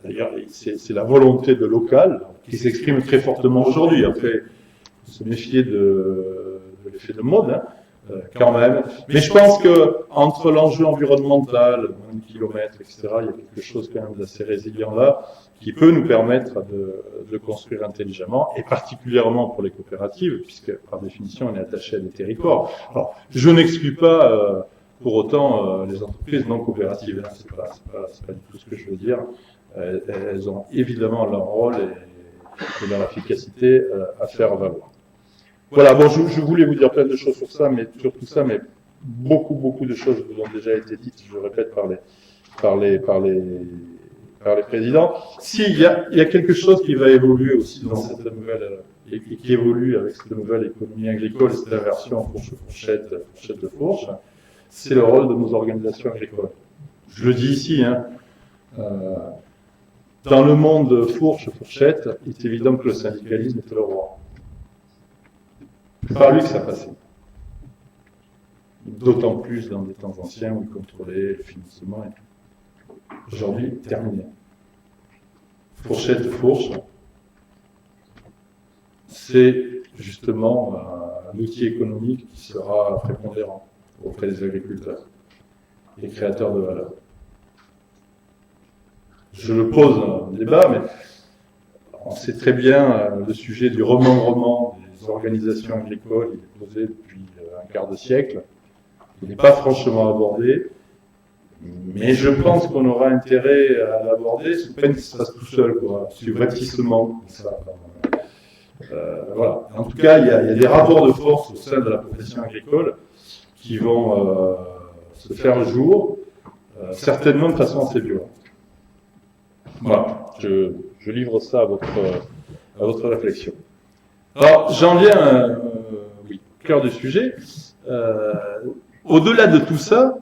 d'ailleurs, c'est la volonté de local qui s'exprime très fortement aujourd'hui. Après, se méfier de l'effet de mode, hein, quand même. Mais je pense que entre l'enjeu environnemental, moins de kilomètres, etc., il y a quelque chose quand même d'assez résilient là, qui peut nous permettre de construire intelligemment, et particulièrement pour les coopératives, puisque par définition on est attaché à des territoires. Alors, je n'exclus pas pour autant les entreprises non coopératives, hein, c'est pas du tout ce que je veux dire. Elles ont évidemment leur rôle et leur efficacité à faire valoir. Voilà, bon, je voulais vous dire plein de choses sur ça, mais sur tout ça, mais beaucoup de choses vous ont déjà été dites, je le répète, par les présidents. Il y a quelque chose qui va évoluer aussi dans cette nouvelle, et qui évolue avec cette nouvelle économie agricole, c'est la version fourchette de fourche, c'est le rôle de nos organisations agricoles. Je le dis ici, hein, dans le monde fourchette, il est évident que le syndicalisme était le roi. C'est par lui que ça passait. D'autant plus dans des temps anciens où il contrôlait le financement et tout. Aujourd'hui, terminé. Fourchette de fourche, c'est justement un outil économique qui sera prépondérant auprès des agriculteurs et créateurs de valeur. Je le pose en débat, mais on sait très bien le sujet du remembrement des organisations agricoles, il est posé depuis un quart de siècle. Il n'est pas franchement abordé, mais je pense qu'on aura intérêt à l'aborder sous peine qu'il se fasse tout seul, quoi, subrepticement. Voilà. En tout cas, il y a des rapports de force au sein de la profession agricole qui vont se faire jour, certainement de façon assez violente. Voilà, je livre ça à votre réflexion. Alors, j'en viens oui, au cœur du sujet. Au-delà de tout ça,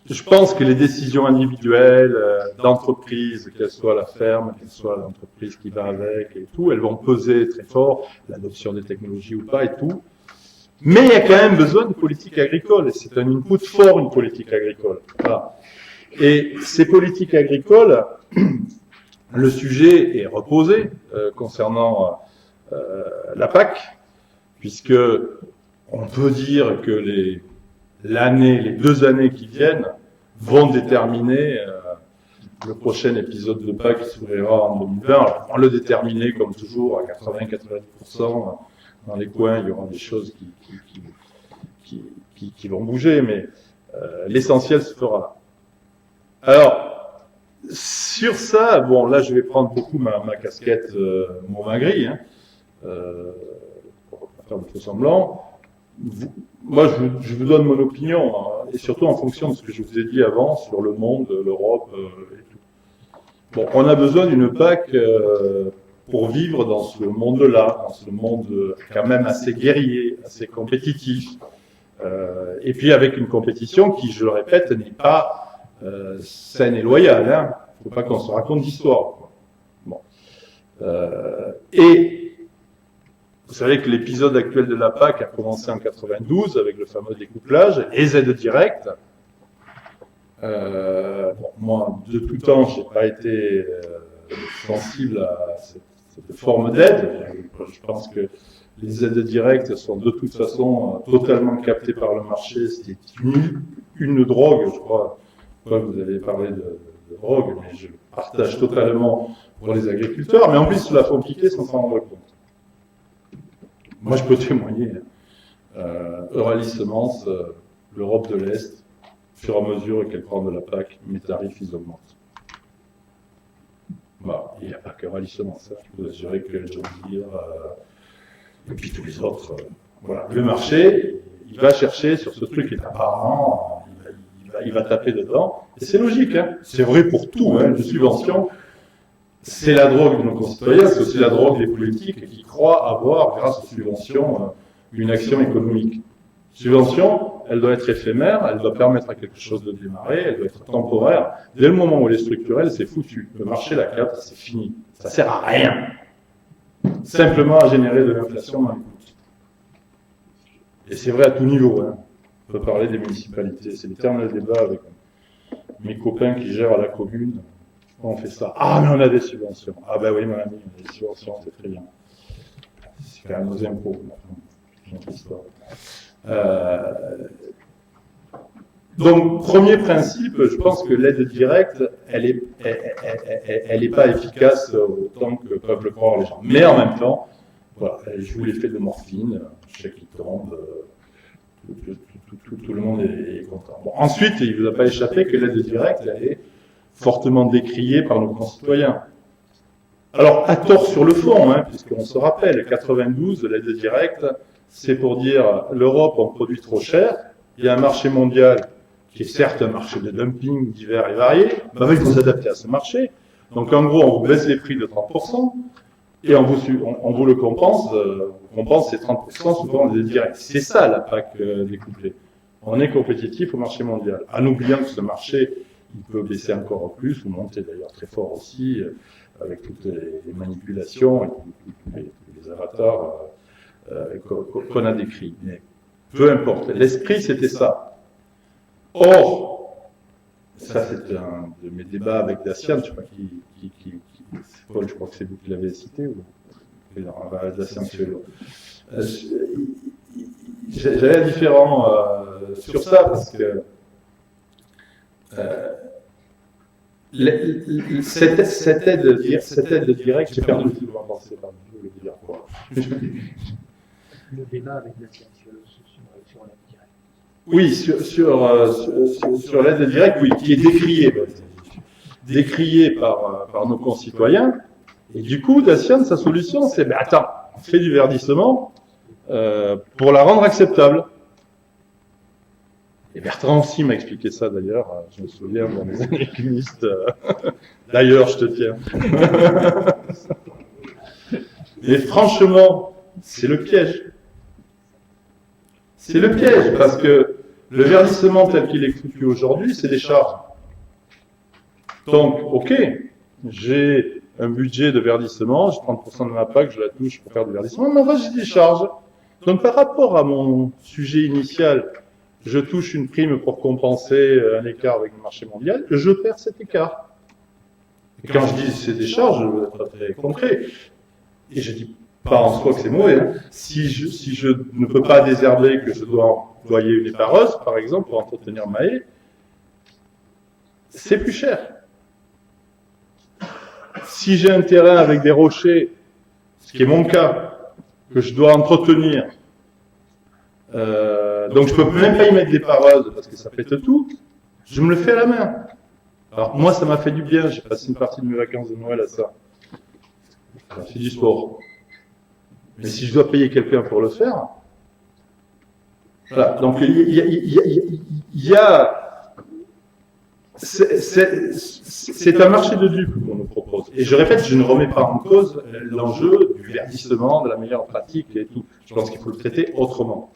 je pense que les décisions individuelles d'entreprise, qu'elles soient la ferme, qu'elles soient l'entreprise qui va avec et tout, elles vont peser très fort, l'adoption des technologies ou pas et tout. Mais il y a quand même besoin de politique agricole, et c'est un input fort, une politique agricole. Voilà. Et ces politiques agricoles, le sujet est reposé concernant la PAC, puisque on peut dire que les 2 années qui viennent vont déterminer le prochain épisode de PAC qui s'ouvrira en 2020. Alors, on le déterminer comme toujours à 80-90%. Dans les coins, il y aura des choses qui vont bouger, mais l'essentiel se fera là. Alors, sur ça, bon, là, je vais prendre beaucoup ma casquette Montmagri, hein, pour pas faire de faux semblants. Moi, je vous donne mon opinion, hein, et surtout en fonction de ce que je vous ai dit avant sur le monde, l'Europe et tout. Bon, on a besoin d'une PAC pour vivre dans ce monde-là, dans ce monde quand même assez guerrier, assez compétitif, et puis avec une compétition qui, je le répète, n'est pas saine et loyale. Hein. Faut pas qu'on se raconte d'histoire. Bon. Et vous savez que l'épisode actuel de la PAC a commencé en 92 avec le fameux découplage, les aides directes. Bon, moi, de tout temps, j'ai pas été sensible à cette forme d'aide. Je pense que les aides directes sont de toute façon totalement captées par le marché. C'est une drogue, je crois. Vous avez parlé de drogue, mais je partage totalement pour les agriculteurs. Mais en plus, la faut appliquer sans s'en rendre compte. Moi, je peux témoigner. Euralis Semences, l'Europe de l'Est, au fur et à mesure qu'elle prend de la PAC, mes tarifs, ils augmentent. Bah, il n'y a pas que Euralis Semences. Je peux vous assurer que John Deere, et puis tous les autres, voilà. Le marché, il va chercher sur ce truc qui est apparent, il va taper dedans. Et c'est logique, hein. C'est vrai pour tout, hein. Les subventions, c'est la drogue de nos concitoyens, c'est aussi la drogue des politiques qui croient avoir, grâce aux subventions, une action économique. Subvention, elle doit être éphémère, elle doit permettre à quelque chose de démarrer, elle doit être temporaire. Dès le moment où elle est structurelle, c'est foutu. Le marché la capte, c'est fini. Ça sert à rien. Simplement à générer de l'inflation dans les coûts. Et c'est vrai à tout niveau, hein. On peut parler des municipalités. C'est l'éternel débat avec mes copains qui gèrent à la commune. On fait ça. Ah, mais on a des subventions. Ah ben oui, mon ami, on a des subventions, c'est très bien. C'est quand même nos impôts. C'est notre histoire. Donc, premier principe, je pense que l'aide directe, elle est pas efficace autant que peuvent le croire les gens. Mais en même temps, voilà, elle joue l'effet de morphine, chèque qui tombe, tout le monde est content. Bon, ensuite, il ne vous a pas échappé que l'aide directe, elle est fortement décriée par nos concitoyens. Alors, à tort sur le fond, hein, puisqu'on se rappelle, 92, l'aide directe, c'est pour dire l'Europe en produit trop cher, il y a un marché mondial qui est certes un marché de dumping divers et variés, mais il faut s'adapter à ce marché. Donc en gros, on vous baisse les prix de 30%, et on vous le compense, ces 30% souvent des directs. C'est ça la PAC découplée. On est compétitif au marché mondial, en oubliant que ce marché, il peut baisser encore plus, ou monter d'ailleurs très fort aussi, avec toutes les manipulations et les avatars qu'on a décrits. Mais peu importe, l'esprit c'était ça. Or, ça c'est un de mes débats avec Dacian, je crois Paul, je crois que c'est vous qui l'avez cité, ou Dacian Cielo. J'allais différent sur ça parce que cette aide directe, j'ai perdu le fil de ma pensée, je voulais dire quoi. Le débat avec Dacian Cielo sur l'aide directe. Oui, sur l'aide directe, oui, qui est décriée par nos concitoyens. Et du coup, Dacian, sa solution, c'est, attends, on fait du verdissement pour la rendre acceptable. Et Bertrand aussi m'a expliqué ça d'ailleurs, je me souviens dans mes années communistes. D'ailleurs, je te tiens. Mais franchement, c'est le piège. C'est le piège, parce que le verdissement tel qu'il est foutu aujourd'hui, c'est des charges. Donc, ok, j'ai un budget de verdissement, j'ai 30% de ma PAC, je la touche pour faire du verdissement, mais en fait, j'ai des charges. Donc, par rapport à mon sujet initial, je touche une prime pour compenser un écart avec le marché mondial, je perds cet écart. Et quand je dis c'est des charges, je veux être très concret. Et je dis pas en soi que c'est mauvais. Hein. Si je ne peux pas désherber, que je dois employer une épareuse, par exemple, pour entretenir ma haie, c'est plus cher. Si j'ai un terrain avec des rochers, ce qui est mon cas, que je dois entretenir, donc je peux même pas y mettre d'épareuse parce que ça pète tout, je me le fais à la main. Alors moi, ça m'a fait du bien, j'ai passé une partie de mes vacances de Noël à ça. C'est du sport. Mais si je dois payer quelqu'un pour le faire, voilà. Donc il y a c'est un marché de dupes qu'on nous propose. Et je répète, je ne remets pas en cause l'enjeu du verdissement, de la meilleure pratique et tout. Je pense qu'il faut le traiter autrement.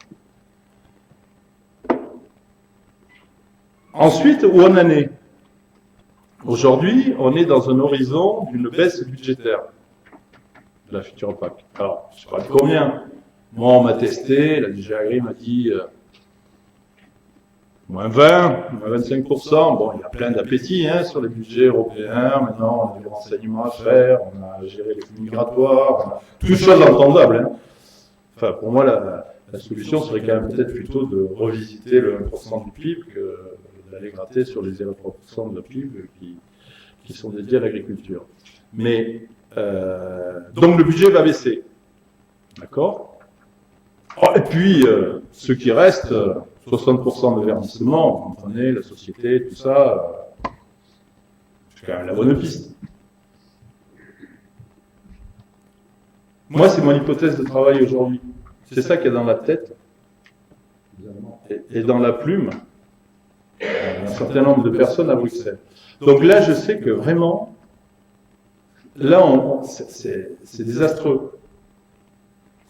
Ensuite, où on en est? Aujourd'hui, on est dans un horizon d'une baisse budgétaire de la future PAC. Alors, je ne sais pas de combien. Moi, on m'a testé, la DG Agri m'a dit moins 20, moins 25%. Bon, il y a plein d'appétits hein, sur les budgets européens. Maintenant, on a des renseignements à faire, on a géré les flux migratoires, toutes choses entendables. Hein. Enfin, pour moi, la solution serait quand même peut-être plutôt de revisiter le 1% du PIB que d'aller gratter sur les 0,3% de PIB qui sont dédiés à l'agriculture. Mais donc le budget va baisser, d'accord. Et puis ce qui reste, 60% de verdissement, vous comprenez, la société, tout ça, c'est quand même la bonne piste. Moi, c'est mon hypothèse de travail aujourd'hui. C'est ça qu'il y a dans la tête et dans la plume un certain nombre de personnes à Bruxelles. Donc là, je sais que vraiment, là, c'est désastreux.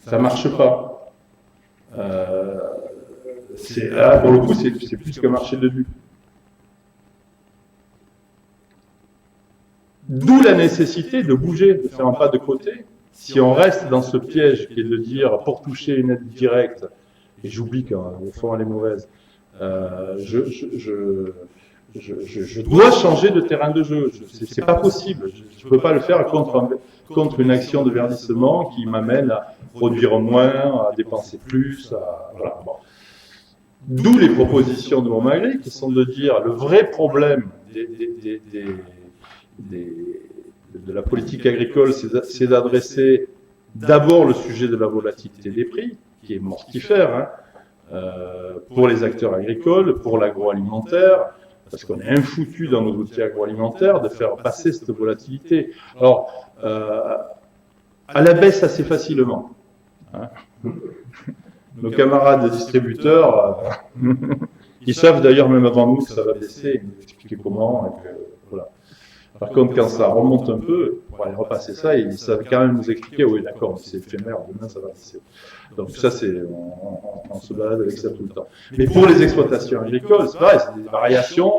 Ça marche pas. Là, pour le coup, c'est plus qu'un marché de dupes. D'où la nécessité de bouger, de faire un pas de côté. Si on reste dans ce piège qui est de dire, pour toucher une aide directe, et j'oublie qu'au fond elle est mauvaise, je dois changer de terrain de jeu. C'est pas possible. Je peux pas le faire contre une action de verdissement qui m'amène à produire moins, à dépenser plus. Voilà. Bon. D'où les propositions de Montmagry qui sont de dire le vrai problème de la politique agricole, c'est d'adresser d'abord le sujet de la volatilité des prix, qui est mortifère, hein, pour les acteurs agricoles, pour l'agroalimentaire, parce qu'on est infoutu dans nos outils agroalimentaires de faire passer cette volatilité. Alors, à la baisse assez facilement. Hein. Nos camarades distributeurs, ils savent d'ailleurs même avant nous que ça va baisser, ils nous expliquent comment, et que, voilà. Par contre, quand ça remonte un peu, pour aller repasser ça, ils savent quand même nous expliquer, oui d'accord, c'est éphémère, demain ça va baisser. Donc ça, on se balade avec ça tout le temps. Mais pour les exploitations agricoles, c'est pareil, c'est des variations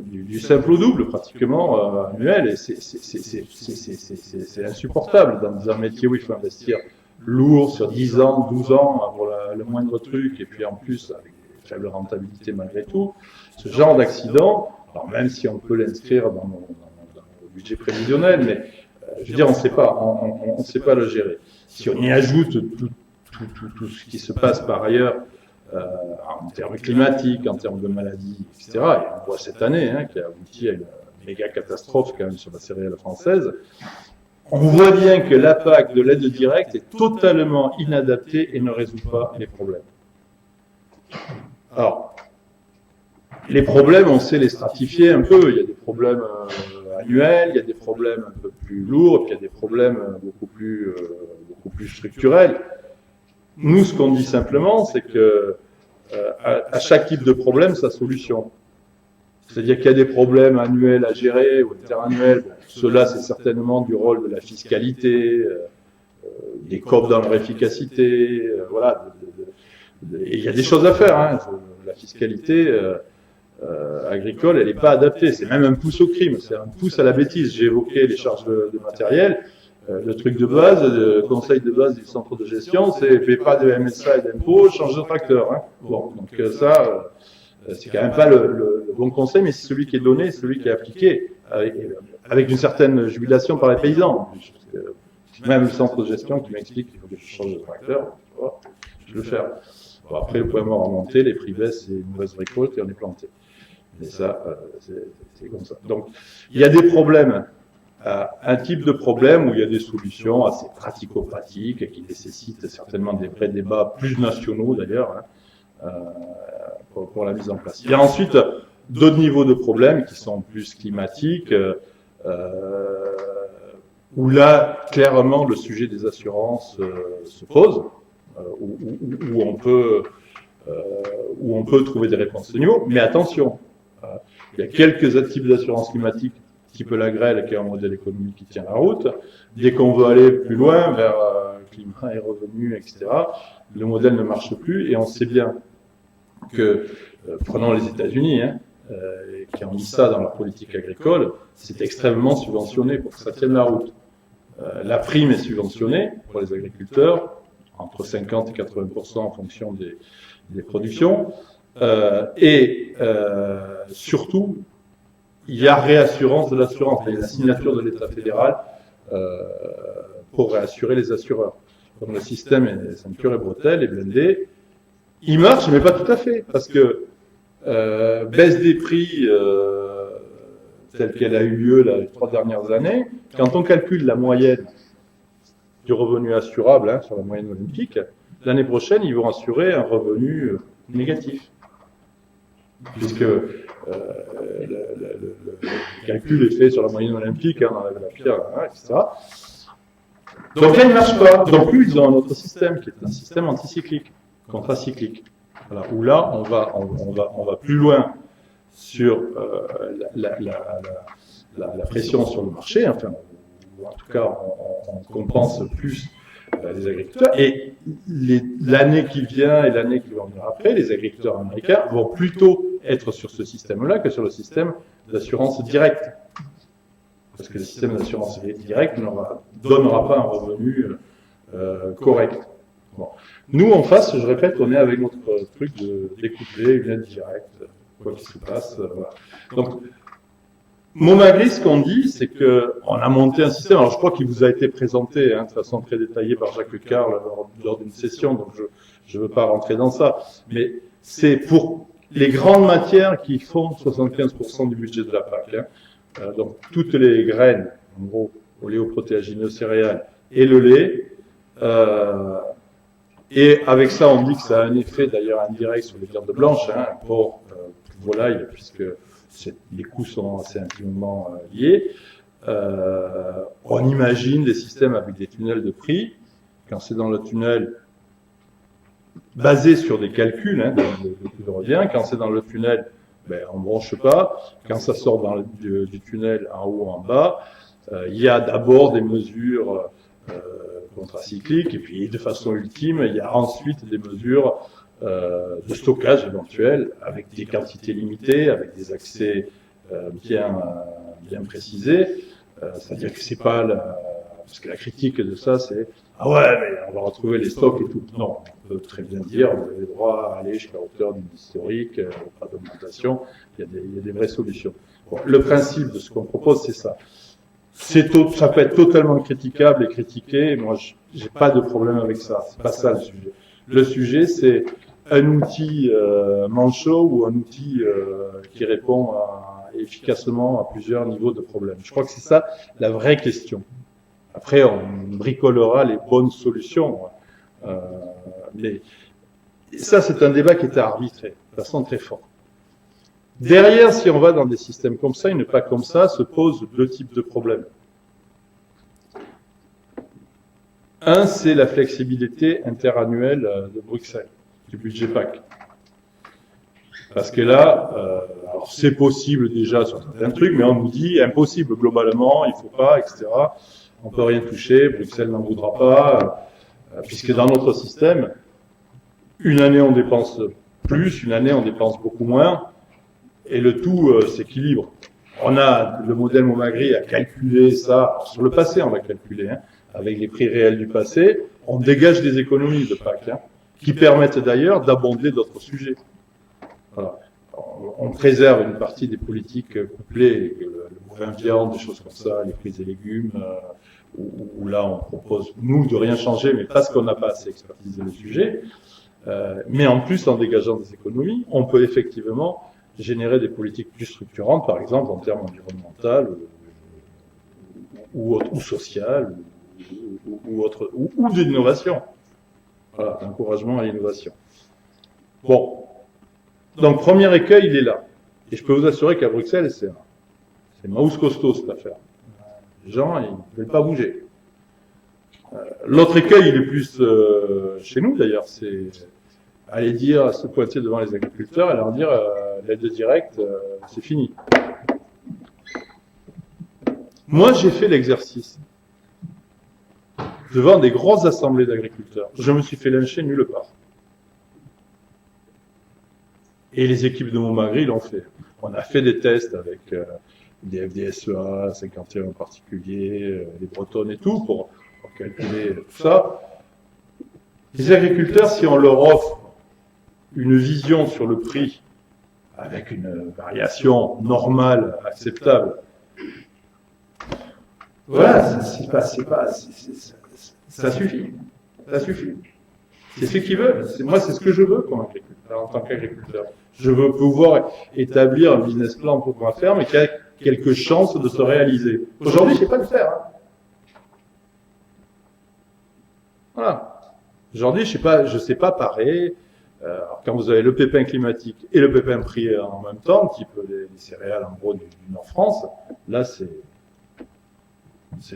du simple au double, pratiquement, annuelles, et c'est insupportable dans un métier où il faut investir lourd sur 10 ans, 12 ans, pour le moindre truc, et puis en plus, avec des faibles rentabilités malgré tout, ce genre d'accident, alors même si on peut l'inscrire dans nos budget prévisionnel, mais je veux dire, on ne sait pas le gérer. Si on y ajoute tout ce qui se passe par ailleurs, en termes climatiques, en termes de maladies, etc., et on voit cette année, hein, qui a abouti à une méga catastrophe quand même sur la céréale française, on voit bien que la PAC de l'aide directe est totalement inadaptée et ne résout pas les problèmes. Alors, les problèmes, on sait les stratifier un peu. Il y a des problèmes annuels, il y a des problèmes un peu plus lourds, puis il y a des problèmes beaucoup plus structurels. Nous, ce qu'on dit simplement, c'est que à chaque type de problème sa solution. C'est-à-dire qu'il y a des problèmes annuels à gérer ou interannuels. Bon, cela, c'est certainement du rôle de la fiscalité, des COP dans leur efficacité, voilà. Et il y a des choses à faire. Hein. La fiscalité agricole, elle n'est pas adaptée. C'est même un pouce au crime, c'est un pouce à la bêtise. J'ai évoqué les charges de matériel. Le truc de base, le conseil de base du centre de gestion, c'est fais pas de MSA et d'impôts, change de tracteur. Hein. Bon, donc ça, c'est quand même pas le bon conseil, mais c'est celui qui est donné, celui qui est appliqué, avec une certaine jubilation par les paysans. Même le centre de gestion qui m'explique qu'il faut que je change de tracteur, je vais le faire. Bon, après, le point mort à monter, les prix baissent, c'est une mauvaise récolte et on est planté. Mais ça, c'est comme ça. Donc, il y a des problèmes. Un type de problème où il y a des solutions assez pratico-pratiques et qui nécessitent certainement des vrais débats plus nationaux d'ailleurs pour la mise en place. Il y a ensuite d'autres niveaux de problèmes qui sont plus climatiques où là clairement le sujet des assurances se pose où on peut trouver des réponses au niveau. Mais attention, il y a quelques types d'assurance climatique type la grêle, qui est un modèle économique qui tient la route. Dès qu'on veut aller plus loin, vers climat et revenus, etc., le modèle ne marche plus. Et on sait bien que, prenons les États-Unis, qui ont mis ça dans leur politique agricole, c'est extrêmement subventionné pour que ça tienne la route. La prime est subventionnée pour les agriculteurs, entre 50 et 80% en fonction des productions. Surtout, il y a réassurance de l'assurance, il y a la signature de l'État fédéral pour réassurer les assureurs. Comme le système est ceinture et bretelles et blindé, il marche, mais pas tout à fait, parce que baisse des prix telle qu'elle a eu lieu là, les 3 dernières années, quand on calcule la moyenne du revenu assurable sur la moyenne olympique, l'année prochaine, ils vont assurer un revenu négatif. Puisque le calcul est fait sur la moyenne olympique, on enlève la pierre, etc. Donc là, il ne marche pas. Donc plus, ils ont un autre système, qui est un système anticyclique, contracyclique. Voilà, où là, on va plus loin sur la pression sur le marché, enfin, ou en tout cas, on compense plus les agriculteurs. Et l'année qui vient et l'année qui va venir après, les agriculteurs américains vont plutôt être sur ce système-là que sur le système d'assurance directe. Parce que le système d'assurance directe ne donnera pas un revenu correct. Bon. Nous, en face, je répète, on est avec notre truc de découpler une aide directe, quoi qu'il se passe. Voilà. Donc, Momagri, ce qu'on dit, c'est qu'on a monté un système, alors je crois qu'il vous a été présenté de façon très détaillée par Jacques Carle lors d'une session, donc je ne veux pas rentrer dans ça, mais c'est pour les grandes matières qui font 75% du budget de la PAC. Donc toutes les graines, en gros, oléoprotéagineux, céréales et le lait, et avec ça on dit que ça a un effet d'ailleurs indirect sur les viandes blanches, pour volaille, puisque les coûts sont assez intimement liés. On imagine des systèmes avec des tunnels de prix. Quand c'est dans le tunnel, basé sur des calculs de coût de revient. Quand c'est dans le tunnel, on ne branche pas. Quand ça sort du tunnel en haut ou en bas, il y a d'abord des mesures contracycliques et puis de façon ultime, il y a ensuite des mesures de stockage éventuel avec des quantités limitées, avec des accès bien précisés. C'est-à-dire que c'est pas parce que la critique de ça, c'est ah ouais, mais on va retrouver les stocks et tout. Non, on peut très bien dire vous avez le droit à aller jusqu'à hauteur d'une historique, pas d'augmentation. Il y a des vraies solutions. Bon, le principe de ce qu'on propose, c'est ça. Ça peut être totalement critiquable et critiqué. Moi, j'ai pas de problème avec ça. C'est pas ça le sujet. Le sujet, c'est un outil manchot ou un outil qui répond efficacement à plusieurs niveaux de problèmes. Je crois que c'est ça la vraie question. Après, on bricolera les bonnes solutions. Mais ça, c'est un débat qui est à arbitrer, de façon très forte. Derrière, si on va dans des systèmes comme ça et ne pas comme ça, se posent 2 types de problèmes. Un, c'est la flexibilité interannuelle de Bruxelles, du budget PAC. Parce que là, alors c'est possible déjà sur certains trucs, mais on nous dit impossible globalement, il faut pas, etc. On peut rien toucher, Bruxelles n'en voudra pas, puisque dans notre système, une année on dépense plus, une année on dépense beaucoup moins, et le tout s'équilibre. On a le modèle Momagri a calculé ça, sur le passé on l'a calculé, hein, avec les prix réels du passé, on dégage des économies de PAC, hein, qui permettent d'ailleurs d'abonder d'autres sujets. Voilà. On préserve une partie des politiques couplées, le bovin viande, des choses comme ça, les fruits et légumes, où là on propose, nous, de rien changer, mais parce qu'on n'a pas assez expertisé le sujet. Mais en plus, en dégageant des économies, on peut effectivement générer des politiques plus structurantes, par exemple en termes environnementaux ou sociales, ou d'innovation. Voilà, encouragement à l'innovation. Bon. Donc, premier écueil, il est là. Et je peux vous assurer qu'à Bruxelles, c'est mouse costaud, cette affaire. Les gens, ils ne veulent pas bouger. L'autre écueil, il est plus chez nous, d'ailleurs, c'est aller dire, se pointer devant les agriculteurs et leur dire l'aide directe, c'est fini. Moi, j'ai fait l'exercice devant des grosses assemblées d'agriculteurs. Je me suis fait lyncher nulle part. Et les équipes de Momagri l'ont fait. On a fait des tests avec des FDSEA, 51 en particulier, les Bretonnes et tout, pour calculer tout ça. Les agriculteurs, si on leur offre une vision sur le prix, avec une variation normale, acceptable, voilà, ça suffit. Ça suffit. C'est ce qu'ils veulent. Moi, c'est ce que je veux comme agriculteur, en tant qu'agriculteur. Je veux pouvoir établir un business plan pour ma ferme et qu'il y ait quelques chances de se réaliser. Aujourd'hui, je ne sais pas le faire. Hein. Voilà. Aujourd'hui, je sais pas parer. Quand vous avez le pépin climatique et le pépin prix en même temps, type les céréales en gros du Nord-France, là, c'est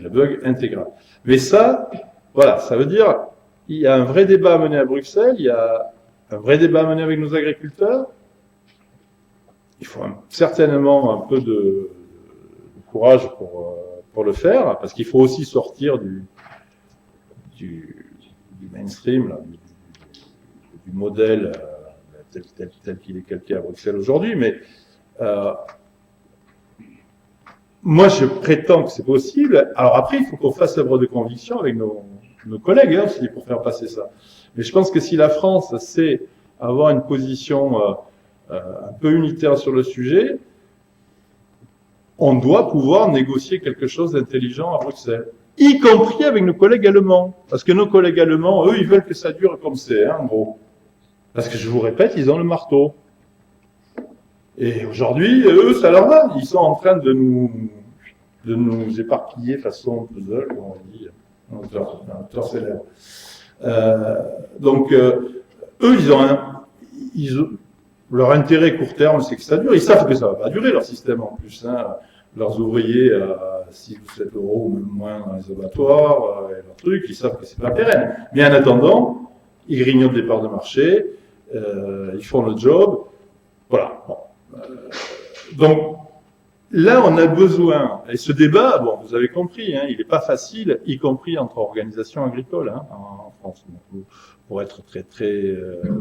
le bug intégral. Mais ça, voilà, ça veut dire il y a un vrai débat à mener à Bruxelles, il y a un vrai débat à mener avec nos agriculteurs. Il faut certainement un peu de courage pour le faire, parce qu'il faut aussi sortir du mainstream, là, du modèle tel qu'il est calqué à Bruxelles aujourd'hui. Mais moi, je prétends que c'est possible. Alors après, il faut qu'on fasse œuvre de conviction avec nos collègues aussi pour faire passer ça. Mais je pense que si la France sait avoir une position un peu unitaire sur le sujet, on doit pouvoir négocier quelque chose d'intelligent à Bruxelles, y compris avec nos collègues allemands. Parce que nos collègues allemands, eux, ils veulent que ça dure comme c'est, hein, en gros. Parce que je vous répète, ils ont le marteau. Et aujourd'hui, eux, ça leur va. Ils sont en train de nous éparpiller façon puzzle, comme on dit, un auteur célèbre. Donc, eux, leur intérêt court terme, c'est que ça dure. Ils savent que ça va pas durer, leur système en plus. Hein. Leurs ouvriers à 6 ou 7 euros, ou même moins dans les abattoirs, et leurs trucs, ils savent que c'est pas pérenne. Mais en attendant, ils grignotent des parts de marché, ils font le job. Voilà. Bon. Donc, là, on a besoin, et ce débat, bon, vous avez compris, hein, il n'est pas facile, y compris entre organisations agricoles hein, en France. Donc, pour être très très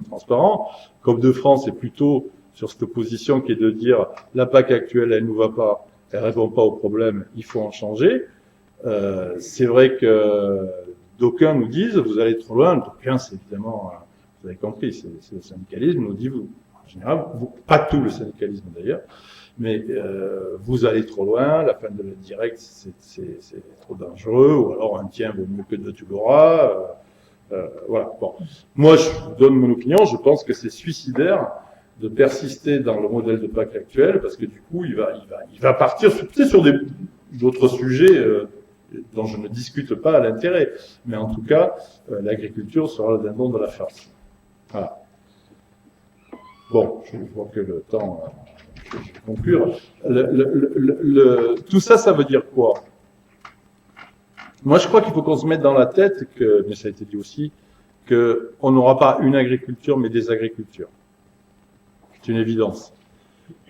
transparent, COP de France est plutôt sur cette position qui est de dire la PAC actuelle, elle nous va pas, elle répond pas aux problèmes, il faut en changer. C'est vrai que d'aucuns nous disent vous allez trop loin. D'aucuns, c'est évidemment, vous avez compris, c'est le syndicalisme nous dit vous. En général, pas tout le syndicalisme d'ailleurs, mais vous allez trop loin, la fin de l'aide directe, c'est trop dangereux, ou alors un tien vaut mieux que deux, tu l'auras. Voilà. Bon. Moi, je vous donne mon opinion, je pense que c'est suicidaire de persister dans le modèle de PAC actuel, parce que du coup, il va partir sur d'autres sujets dont je ne discute pas à l'intérêt. Mais en tout cas, l'agriculture sera le dindon de la farce. Voilà. Bon, je vois que le temps, je vais conclure. Tout ça, ça veut dire quoi? Moi, je crois qu'il faut qu'on se mette dans la tête que, mais ça a été dit aussi, qu'on n'aura pas une agriculture, mais des agricultures. C'est une évidence.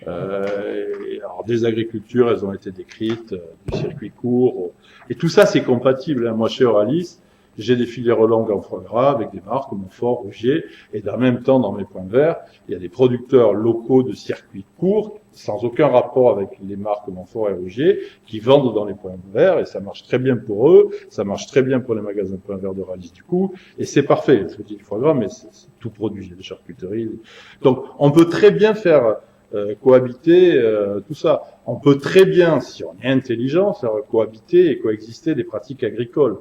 Alors, des agricultures, elles ont été décrites, du circuit court, et tout ça, c'est compatible. Hein. Moi, chez Euralis, j'ai des filières longues en foie gras avec des marques comme Montfort, Rougier, et en même temps, dans mes points verts, il y a des producteurs locaux de circuits courts, sans aucun rapport avec les marques Montfort et Rougier, qui vendent dans les points verts, et ça marche très bien pour eux, ça marche très bien pour les magasins points verts d'Euralis du coup, et c'est parfait. Je dis du foie gras, mais c'est tout produit, il y a des charcuteries. Donc, on peut très bien faire cohabiter tout ça. On peut très bien, si on est intelligent, faire cohabiter et coexister des pratiques agricoles.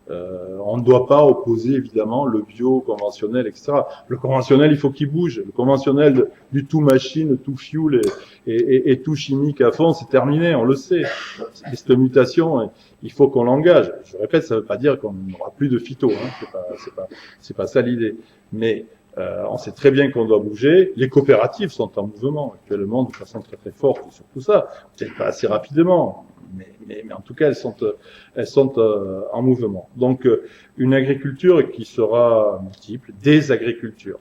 On ne doit pas opposer évidemment le bio, conventionnel, etc. Le conventionnel, il faut qu'il bouge. Le conventionnel du tout machine, tout fuel et tout chimique à fond, c'est terminé, on le sait. Cette mutation, il faut qu'on l'engage. Je répète, ça ne veut pas dire qu'on n'aura plus de phyto, hein. C'est pas ça l'idée. Mais on sait très bien qu'on doit bouger. Les coopératives sont en mouvement actuellement de façon très très forte sur tout ça. Peut-être pas assez rapidement, mais en tout cas elles sont en mouvement. Donc une agriculture qui sera multiple, des agricultures.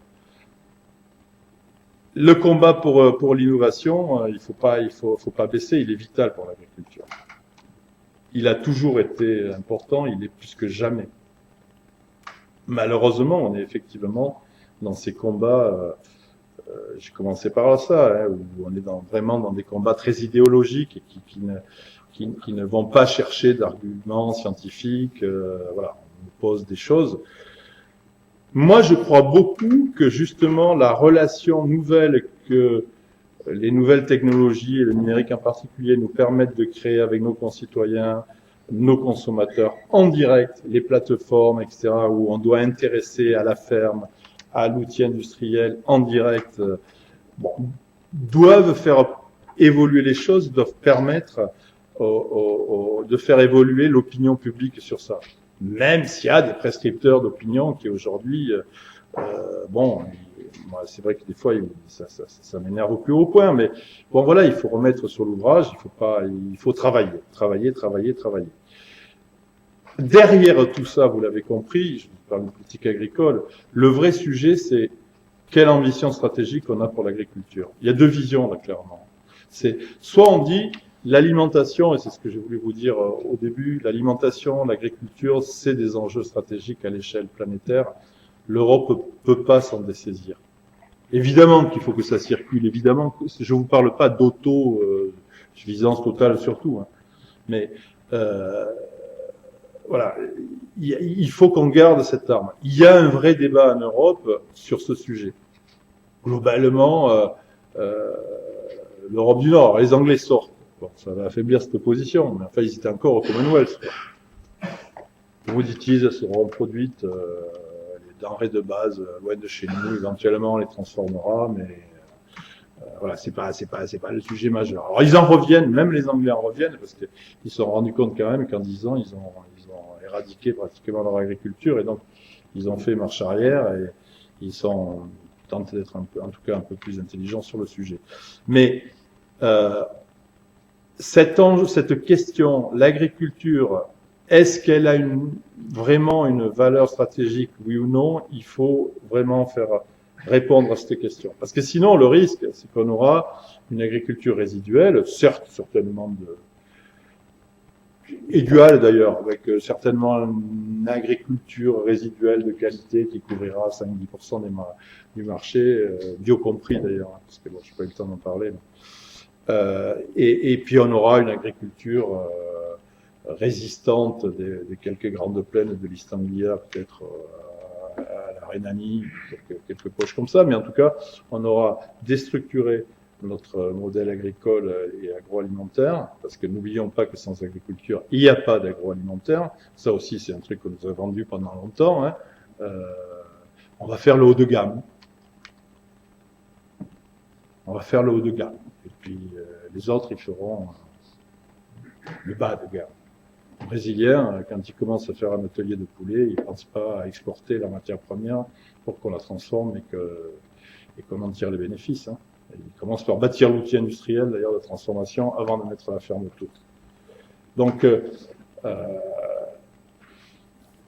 Le combat pour l'innovation, il faut pas baisser, il est vital pour l'agriculture. Il a toujours été important, il est plus que jamais. Malheureusement, on est effectivement dans ces combats, j'ai commencé par ça, hein, où on est vraiment dans des combats très idéologiques et qui ne vont pas chercher d'arguments scientifiques. Voilà, on nous pose des choses. Moi, je crois beaucoup que justement la relation nouvelle que les nouvelles technologies et le numérique en particulier nous permettent de créer avec nos concitoyens, nos consommateurs en direct, les plateformes, etc., où on doit intéresser à la ferme, à l'outil industriel en direct, doivent faire évoluer les choses, doivent permettre de faire évoluer l'opinion publique sur ça. Même s'il y a des prescripteurs d'opinion qui aujourd'hui, moi, c'est vrai que des fois ça m'énerve au plus haut point, mais bon voilà, il faut remettre sur l'ouvrage, il faut travailler. Derrière tout ça, vous l'avez compris, je parle de politique agricole, le vrai sujet c'est quelle ambition stratégique on a pour l'agriculture. Il y a deux visions là clairement. C'est soit on dit l'alimentation, et c'est ce que j'ai voulu vous dire au début, l'alimentation, l'agriculture, c'est des enjeux stratégiques à l'échelle planétaire. L'Europe peut pas s'en dessaisir. Évidemment qu'il faut que ça circule, évidemment que je vous parle pas d'auto-suffisance totale surtout, hein, mais voilà, il faut qu'on garde cette arme. Il y a un vrai débat en Europe sur ce sujet. Globalement, l'Europe du Nord, les Anglais sortent. Bon, ça va affaiblir cette position, mais enfin, ils étaient encore au Commonwealth. Vous dites, elles seront produites, les denrées de base, loin de chez nous, éventuellement on les transformera, mais voilà, c'est pas le sujet majeur. Alors ils en reviennent, même les Anglais en reviennent, parce qu'ils se sont rendus compte quand même qu'en 10 ans, ils ont éradiqué pratiquement leur agriculture, et donc ils ont fait marche arrière, et ils sont tentés d'être en tout cas un peu plus intelligents sur le sujet. Mais cette question, l'agriculture, est-ce qu'elle a vraiment une valeur stratégique, oui ou non? Il faut vraiment faire répondre à cette question. Parce que sinon, le risque, c'est qu'on aura une agriculture résiduelle, certes, certainement et duale d'ailleurs, avec certainement une agriculture résiduelle de qualité qui couvrira 5-10% du marché, bio compris d'ailleurs, parce que bon, je n'ai pas eu le temps d'en parler. Et puis on aura une agriculture résistante des quelques grandes plaines de l'East Anglia, peut-être à la Rhénanie, quelques poches comme ça, mais en tout cas, on aura déstructuré notre modèle agricole et agroalimentaire, parce que n'oublions pas que sans agriculture, il n'y a pas d'agroalimentaire. Ça aussi, c'est un truc qu'on nous a vendu pendant longtemps. Hein. On va faire le haut de gamme. Et puis les autres, ils feront le bas de gamme. Les Brésiliens, quand ils commencent à faire un atelier de poulet, ils ne pensent pas à exporter la matière première pour qu'on la transforme et qu'on en tire les bénéfices. Hein. Ils commencent par bâtir l'outil industriel, d'ailleurs, de transformation avant de mettre la ferme toute. Donc,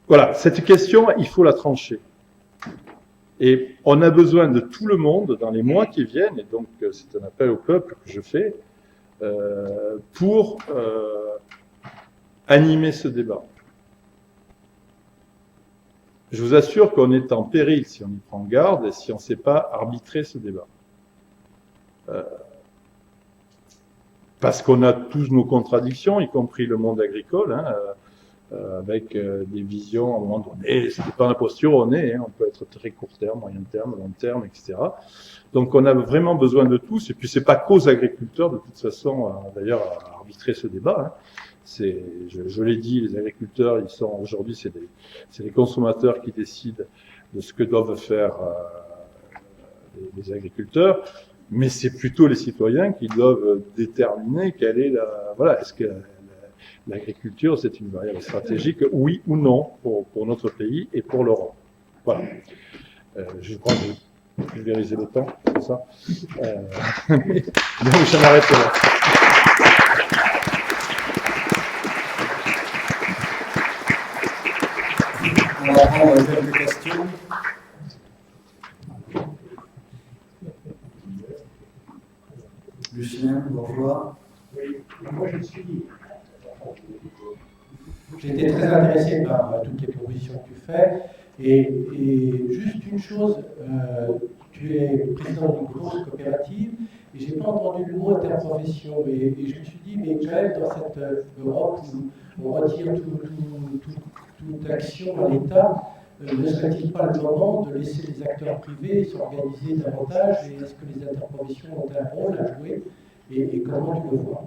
voilà, cette question, il faut la trancher. Et on a besoin de tout le monde dans les mois qui viennent, et donc c'est un appel au peuple que je fais, pour animer ce débat. Je vous assure qu'on est en péril si on y prend garde et si on ne sait pas arbitrer ce débat. Parce qu'on a tous nos contradictions, y compris le monde agricole, hein, avec des visions à un moment donné. Ça dépend de la posture où on est, hein, on peut être très court terme, moyen terme, long terme, etc. Donc on a vraiment besoin de tous, et puis c'est pas qu'aux agriculteurs de toute façon, d'ailleurs, à arbitrer ce débat. Hein. Je l'ai dit, les agriculteurs, ils sont aujourd'hui, c'est les consommateurs qui décident de ce que doivent faire les agriculteurs, mais c'est plutôt les citoyens qui doivent déterminer quelle est voilà, est-ce que l'agriculture, c'est une variable stratégique, oui ou non, pour notre pays et pour l'Europe. Voilà. Je crois que j'ai pulvérisé le temps, c'est ça. Donc, je m'arrête là. On va prendre quelques questions. Lucien, bonjour. Oui, moi j'ai été très intéressé par toutes les propositions que tu fais. Et juste une chose, tu es président d'une grosse coopérative et j'ai pas entendu le mot interprofession. Et je me suis dit, mais quand même, dans cette Europe où on retire toute action à l'État, ne serait-il pas le moment de laisser les acteurs privés s'organiser davantage? Et est-ce que les interprofessions ont un rôle à jouer? Et comment tu le vois?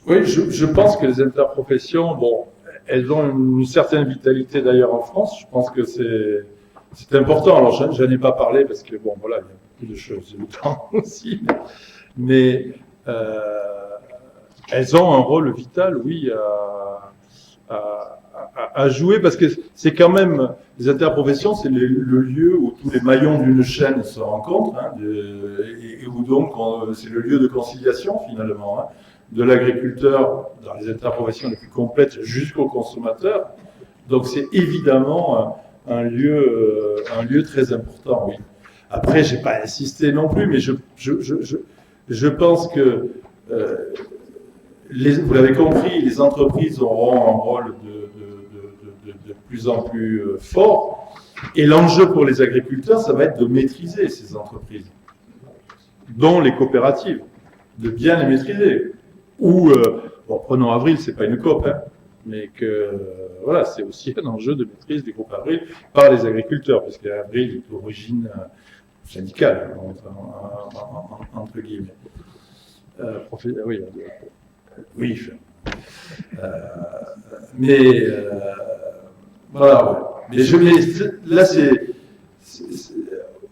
Oui, je pense que les interprofessions, bon, elles ont une certaine vitalité d'ailleurs en France. Je pense que c'est important. Alors, j'en ai pas parlé parce que, bon, voilà, il y a beaucoup de choses du temps aussi. Mais elles ont un rôle vital, oui, à jouer parce que c'est quand même, les interprofessions, c'est le lieu où tous les maillons d'une chaîne se rencontrent, hein, et où donc c'est le lieu de conciliation finalement, hein, de l'agriculteur dans les interprofessions les plus complètes jusqu'au consommateur. Donc c'est évidemment un lieu très important, oui. Après, j'ai pas insisté non plus, mais je pense que vous l'avez compris, les entreprises auront un rôle de plus en plus fort. Et l'enjeu pour les agriculteurs, ça va être de maîtriser ces entreprises, dont les coopératives, de bien les maîtriser. Ou, bon, prenons Avril, c'est pas une coop, hein, mais que voilà, c'est aussi un enjeu de maîtrise du groupe Avril par les agriculteurs, parce qu'Avril est d'origine syndicale, entre guillemets. Oui, mais voilà. Mais là,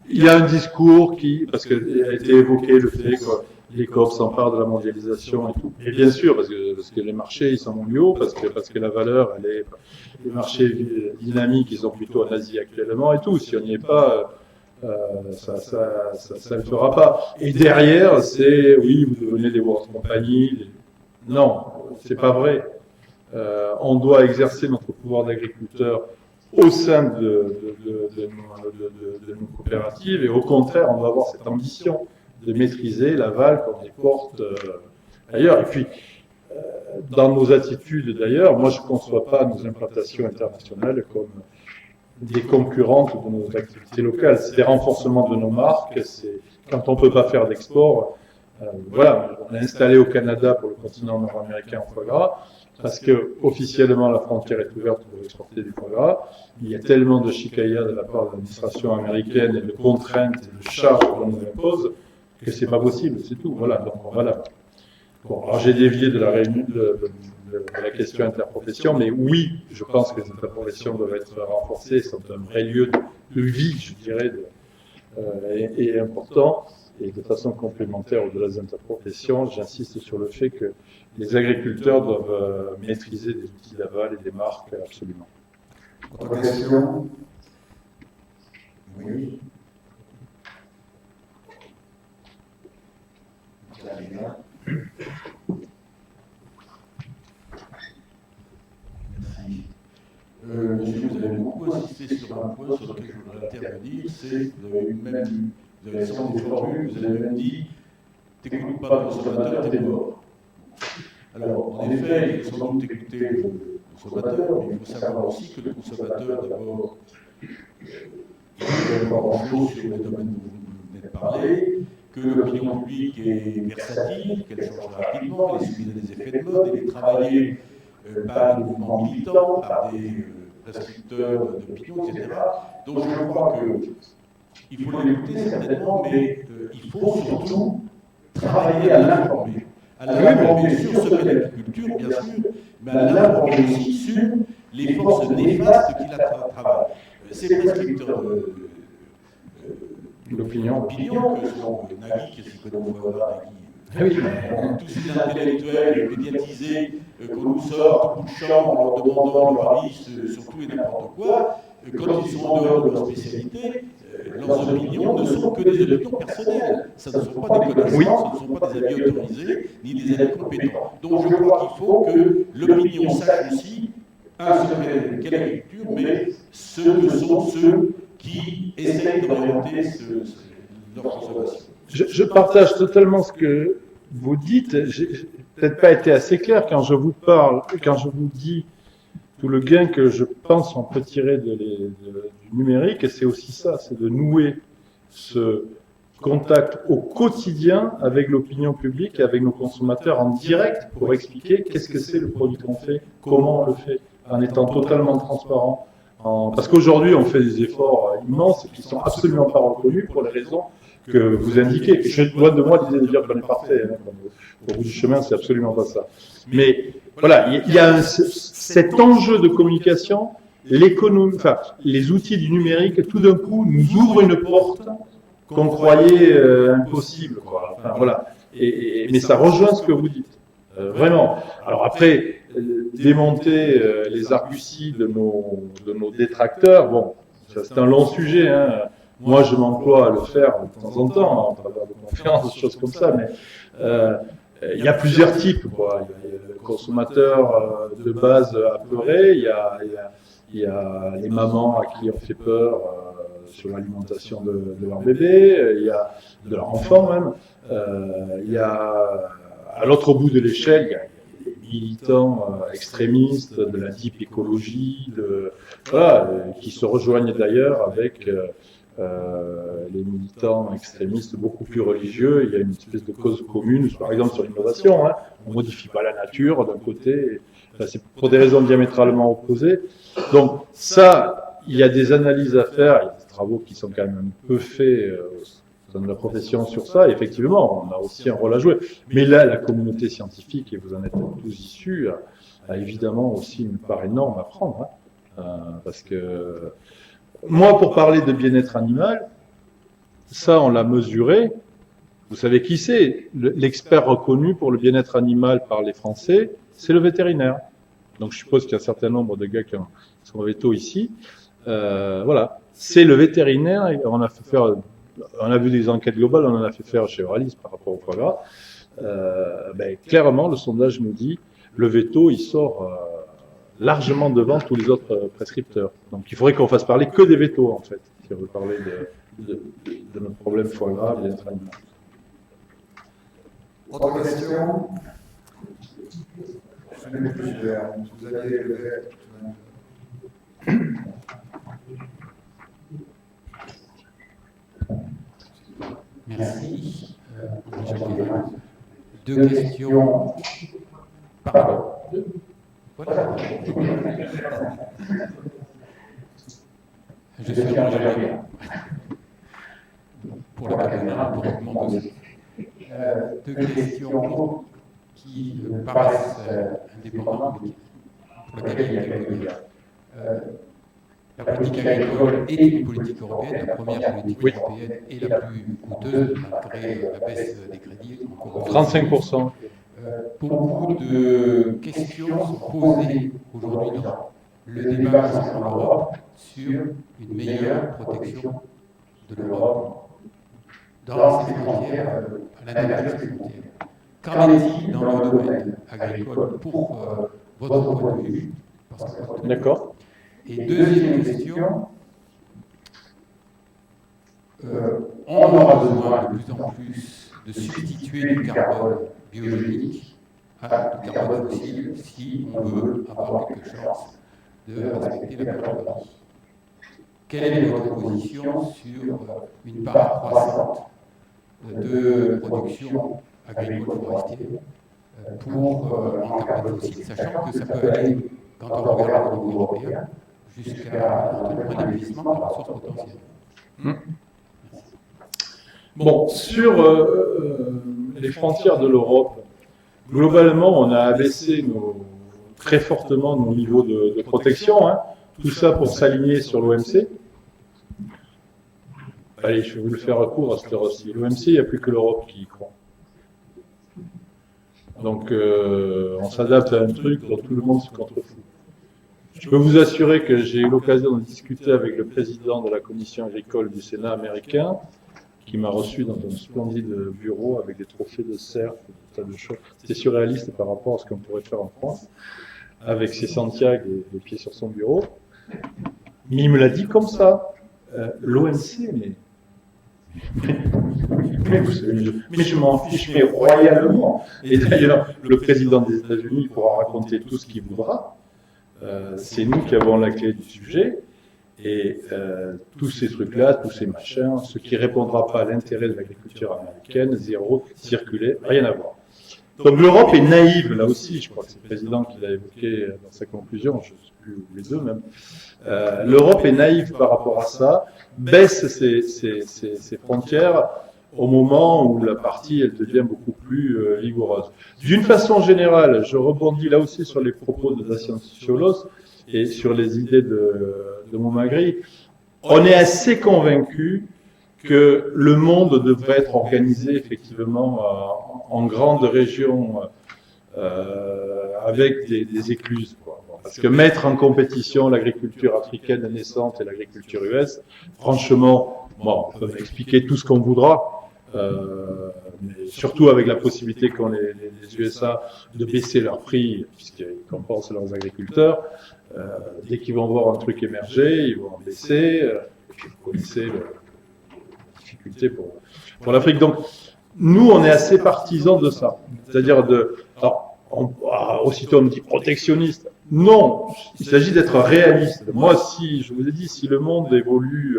il y a un discours parce qu'il a été évoqué le fait que les coop s'emparent de la mondialisation et tout. Et bien sûr, parce que les marchés, ils sont mondiaux, parce que la valeur, les marchés dynamiques, ils sont plutôt en Asie actuellement et tout. Si on n'y est pas, ça ne fera pas. Et derrière, c'est, oui, vous devenez des World Company. Non, c'est pas vrai. On doit exercer notre pouvoir d'agriculteur au sein de nos coopératives et au contraire, on doit avoir cette ambition de maîtriser l'aval qu'on exporte ailleurs. Et puis, dans nos attitudes d'ailleurs, moi je ne conçois pas nos implantations internationales comme des concurrentes de nos activités locales. C'est des renforcements de nos marques, c'est quand on ne peut pas faire d'export. Voilà, on est installé au Canada pour le continent nord-américain en foie gras, parce que officiellement la frontière est ouverte pour exporter du foie gras. Il y a tellement de chicaillas de la part de l'administration américaine et de contraintes et de charges qu'on nous impose que c'est pas possible, c'est tout. Voilà, donc on va là. Bon, alors j'ai dévié de la question interprofession, mais oui, je pense que les interprofessions doivent être renforcées, sont un vrai lieu de vie, je dirais, et important. Et de façon complémentaire au-delà des interprofessions, j'insiste sur le fait que les agriculteurs doivent maîtriser des outils d'aval et des marques absolument. Autre question? Oui. Merci. monsieur, vous avez beaucoup insisté sur un point sur lequel je voudrais intervenir, c'est que vous avez sans des formules, vous avez même dit t'écoutes pas le consommateur, t'es mort. Alors, en effet, il faut sans doute écouter le consommateur, mais il faut savoir aussi que le consommateur, d'abord, il ne pas grand-chose sur les domaines dont vous venez de parler, que l'opinion publique est versatile, qu'elle change rapidement, elle est soumise à des effets de mode, elle est travaillée par des mouvements militants, par des prescripteurs d'opinion, etc. Donc je crois qu'il faut l'écouter certainement, mais il faut surtout travailler à l'informer. À l'informer sur ce qu'est l'agriculture, bien sûr, mais à l'informer aussi sur les forces néfastes qui la travaillent. Ces prescripteurs L'opinion. que sont Nagui, qui s'y connaît au Nagui, tous ces intellectuels médiatisés qu'on nous sort tout bout de champ en leur demandant leur avis sur tout et n'importe quoi, quand ils sont en dehors de leur spécialité, leurs opinions ne sont que des opinions personnelles. Ça ne sont pas des connaissances, ce ne sont pas des avis autorisés, ni des avis compétents. Donc je crois qu'il faut que l'opinion sache aussi, ce qu'est l'agriculture, mais ce que sont ceux qui essayent d'orienter leur consommation. Je partage totalement ce que vous dites. J'ai peut-être pas été assez clair quand je vous parle, quand je vous dis tout le gain que je pense on peut tirer du numérique, et c'est aussi ça, c'est de nouer ce contact au quotidien avec l'opinion publique et avec nos consommateurs en direct pour expliquer qu'est-ce que c'est le produit qu'on fait, comment on le fait, en étant totalement transparent. Parce qu'aujourd'hui, on fait des efforts immenses qui ne sont absolument pas reconnus pour les raisons que vous indiquez. Que je suis loin de moi l'idée de dire qu'on est parfait. Hein, au bout du chemin, c'est absolument pas ça. Mais voilà, il y a cet enjeu de communication, l'économie, enfin, les outils du numérique, tout d'un coup, nous ouvrent une porte qu'on croyait impossible, quoi. Enfin, voilà. Mais ça rejoint ce que vous dites. Vraiment. Alors après, démonter les arguties de nos détracteurs, bon, ça c'est un long sujet, hein. Moi, je m'emploie à le faire de temps en temps, en travers de conférences, des choses comme ça, mais il y a plusieurs types, quoi. Il y a le consommateur de base apeuré, il y a les mamans à qui on fait peur sur l'alimentation de leur bébé, il y a de leur enfant même, il y a à l'autre bout de l'échelle, il y a des militants extrémistes de la deep écologie, qui se rejoignent d'ailleurs avec les militants extrémistes beaucoup plus religieux. Il y a une espèce de cause commune, par exemple sur l'innovation. Hein. On ne modifie pas la nature d'un côté, c'est pour des raisons diamétralement opposées. Donc ça, il y a des analyses à faire, il y a des travaux qui sont quand même un peu faits au sein de la profession sur ça. Et effectivement, on a aussi un rôle à jouer. Mais là, la communauté scientifique, et vous en êtes tous issus, a évidemment aussi une part énorme à prendre. Hein. Parce que moi, pour parler de bien-être animal, ça, on l'a mesuré. Vous savez qui c'est? L'expert reconnu pour le bien-être animal par les Français, c'est le vétérinaire. Donc, je suppose qu'il y a un certain nombre de gars qui sont vétos ici. Voilà. C'est le vétérinaire. On a vu des enquêtes globales, on en a fait faire chez Euralis par rapport au foie gras. Clairement, le sondage nous dit, le véto, il sort largement devant tous les autres prescripteurs. Donc il faudrait qu'on fasse parler que des vétos, en fait, si on veut parler de notre problème foie gras, bien-être animal. Autre question? J'en ai plusieurs. Vous aviez levé. Merci. Deux questions. Pardon. Voilà. Je suis en Algérie. Pour la caméra, pour recommander. Deux questions qui paraissent indépendantes, pour lesquelles il y a quelques liens. La politique agricole est une politique européenne, la première politique européenne et la plus coûteuse, malgré la baisse des crédits. 35%. Beaucoup de questions sont posées aujourd'hui dans le débat qui se fait en Europe sur une meilleure protection de l'Europe dans ses frontières, à l'intérieur de ses frontières. Qu'en est-il dans le domaine agricole pour votre point de vue? D'accord. Et deuxième question, on aura besoin de plus en plus de substituer du carbone biogénique à du carbone fossile si on veut avoir quelque chance de respecter l'agroécologie. Quelle est votre position sur une part croissante de production agricole forestière en carbone fossile, sachant que ça peut aller, quand on regarde au niveau européen, jusqu'à un préinvestissement dans la ressource potentielle. Bon, sur les frontières de l'Europe, globalement, on a abaissé très fortement nos niveaux de protection, hein. Tout ça pour s'aligner sur l'OMC. Allez, je vais vous le faire court à cette heure-ci. L'OMC, il n'y a plus que l'Europe qui y croit. Donc, on s'adapte à un truc dont tout le monde se contrefout. Je peux vous assurer que j'ai eu l'occasion de discuter avec le président de la commission agricole du Sénat américain, qui m'a reçu dans un splendide bureau avec des trophées de cerf, des tas de choses. C'était surréaliste par rapport à ce qu'on pourrait faire en France, avec ses Santiago et les pieds sur son bureau. Mais il me l'a dit comme ça. L'OMC, mais je m'en fiche, mais royalement. Et d'ailleurs, le président des États-Unis pourra raconter tout ce qu'il voudra. C'est nous qui avons la clé du sujet. Et tous ces trucs-là, tous ces machins, ce qui ne répondra pas à l'intérêt de l'agriculture américaine, zéro, circuler, rien à voir. Donc l'Europe est naïve, là aussi, je crois que c'est le président qui l'a évoqué dans sa conclusion, je ne sais plus, ou les deux même. L'Europe est naïve par rapport à ça, baisse ses frontières au moment où la partie, elle devient beaucoup plus rigoureuse. D'une façon générale, je rebondis là aussi sur les propos de Dacian Cioloș et sur les idées de Montmagry. On est assez convaincu que le monde devrait être organisé effectivement en grandes régions avec des écluses, quoi. Parce que mettre en compétition l'agriculture africaine naissante et l'agriculture US, franchement, bon, on peut m'expliquer tout ce qu'on voudra, mais surtout avec la possibilité qu'ont les USA de baisser leurs prix, puisqu'ils compensent leurs agriculteurs. Dès qu'ils vont voir un truc émerger, ils vont en baisser. Et puis vous connaissez la difficulté pour l'Afrique. Donc, nous, on est assez partisans de ça. C'est-à-dire aussitôt on me dit protectionniste. Non, il s'agit d'être réaliste. Moi, si je vous ai dit, si le monde évolue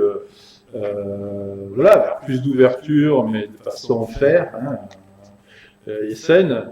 vers plus d'ouverture, mais de façon faire et saine,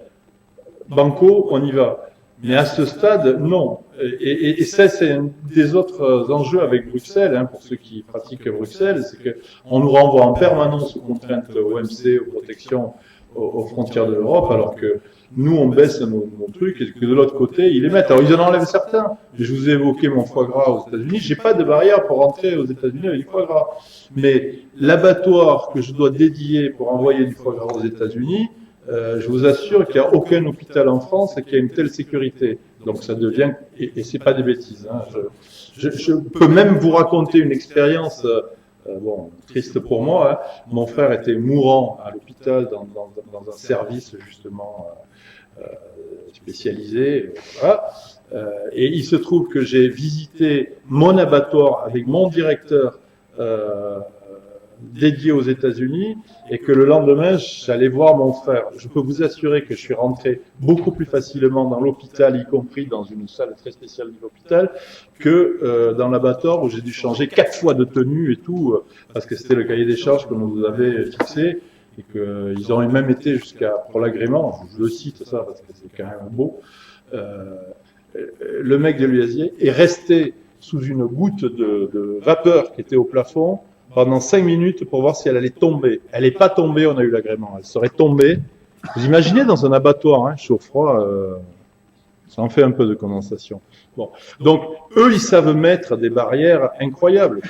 banco, on y va. Mais à ce stade, non. Et ça, c'est un des autres enjeux avec Bruxelles, pour ceux qui pratiquent Bruxelles, c'est qu'on nous renvoie en permanence aux contraintes OMC, aux protections aux frontières de l'Europe, alors que nous, on baisse nos trucs, et que de l'autre côté, ils les mettent. Alors, ils en enlèvent certains. Je vous ai évoqué mon foie gras aux États-Unis. J'ai pas de barrière pour rentrer aux États-Unis avec du foie gras. Mais l'abattoir que je dois dédier pour envoyer du foie gras aux États-Unis, je vous assure qu'il n'y a aucun hôpital en France qui a une telle sécurité. Donc ça devient, et c'est pas des bêtises. Je peux même vous raconter une expérience, triste pour moi. Mon frère était mourant à l'hôpital dans un service justement spécialisé. Voilà. Et il se trouve que j'ai visité mon abattoir avec mon directeur dédié aux États-Unis et que le lendemain, j'allais voir mon frère. Je peux vous assurer que je suis rentré beaucoup plus facilement dans l'hôpital, y compris dans une salle très spéciale de l'hôpital, que dans l'abattoir où j'ai dû changer 4 fois de tenue et tout, parce que c'était le cahier des charges que nous avait fixé et qu'ils ont même été jusqu'à, pour l'agrément, je le cite ça parce que c'est quand même beau, le mec de l'USIA est resté sous une goutte de vapeur qui était au plafond pendant 5 minutes pour voir si elle allait tomber. Elle n'est pas tombée, on a eu l'agrément. Elle serait tombée. Vous imaginez dans un abattoir, chaud-froid, ça en fait un peu de condensation. Bon. Donc, eux, ils savent mettre des barrières incroyables.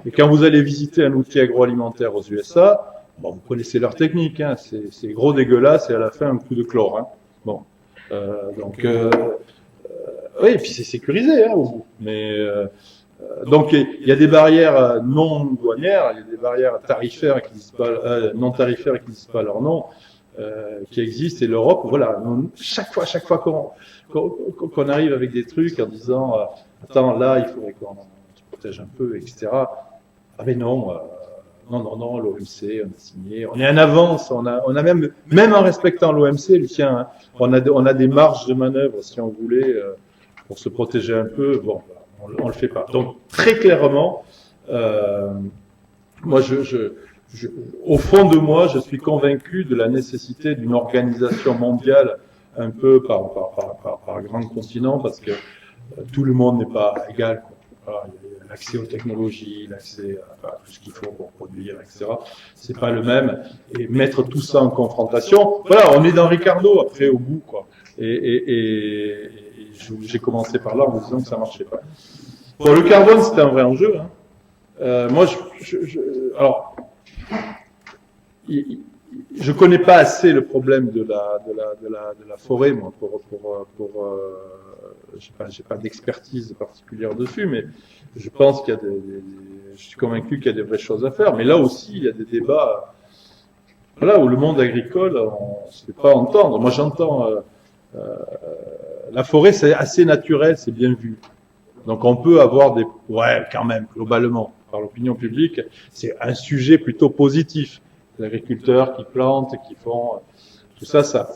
Et quand vous allez visiter un outil agroalimentaire aux USA, vous connaissez leur technique, c'est gros dégueulasse et à la fin un coup de chlore. Bon. Oui, et puis c'est sécurisé, au bout. Mais donc il y a des barrières non douanières, il y a des barrières tarifaires qui disent pas, non tarifaires qui disent pas leur nom, qui existent. Et l'Europe, voilà, chaque fois qu'on arrive avec des trucs en disant attends, là, il faudrait qu'on se protège un peu, etc. Ah mais non, non, l'OMC, on a signé, on est en avance, on a même en respectant l'OMC, Lucien, hein, on a des marges de manœuvre, si on voulait, pour se protéger un peu, bon, on le fait pas. Donc, très clairement, moi, au fond de moi, je suis convaincu de la nécessité d'une organisation mondiale un peu par grand continent, parce que tout le monde n'est pas égal, quoi. Voilà, il y a l'accès aux technologies, l'accès à tout ce qu'il faut pour produire, etc. C'est pas le même. Et mettre tout ça en confrontation, voilà, on est dans Ricardo après au bout, quoi. Et j'ai commencé par là en me disant que ça marchait pas. Bon, le carbone, c'était un vrai enjeu, hein. Moi, alors, je connais pas assez le problème de la forêt, moi, j'ai pas d'expertise particulière dessus, mais je pense qu'il y a je suis convaincu qu'il y a des vraies choses à faire. Mais là aussi, il y a des débats, voilà, où le monde agricole, on se fait pas entendre. Moi, j'entends, la forêt, c'est assez naturel, c'est bien vu. Donc, on peut avoir quand même, globalement, par l'opinion publique, c'est un sujet plutôt positif. Les agriculteurs qui plantent, qui font, tout ça, ça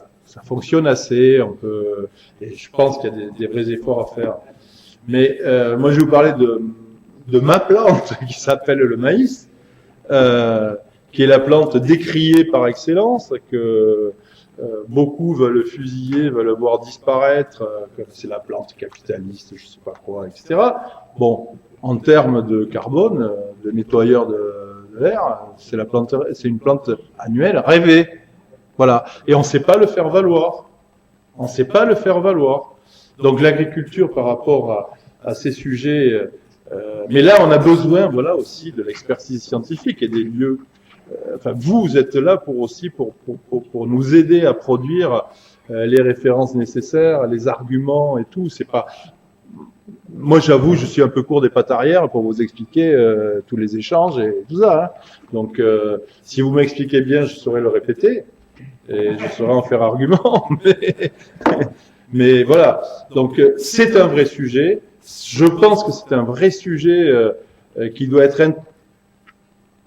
fonctionne assez, et je pense qu'il y a des vrais efforts à faire. Mais moi, je vais vous parler de ma plante qui s'appelle le maïs, qui est la plante décriée par excellence, que beaucoup veulent fusiller, veulent voir disparaître, que c'est la plante capitaliste, je sais pas quoi, etc. Bon, en termes de carbone, de nettoyeur de l'air, c'est une plante annuelle rêvée. Voilà. Et on ne sait pas le faire valoir. On ne sait pas le faire valoir. Donc l'agriculture par rapport à ces sujets, mais là on a besoin, voilà, aussi de l'expertise scientifique et des lieux. Enfin, vous êtes là pour nous aider à produire les références nécessaires, les arguments et tout. C'est pas. Moi, j'avoue, je suis un peu court des pattes arrière pour vous expliquer tous les échanges et tout ça. Hein. Donc, si vous m'expliquez bien, je saurai le répéter et je saurai en faire argument. Mais voilà. Donc, c'est un vrai sujet. Je pense que c'est un vrai sujet qui doit être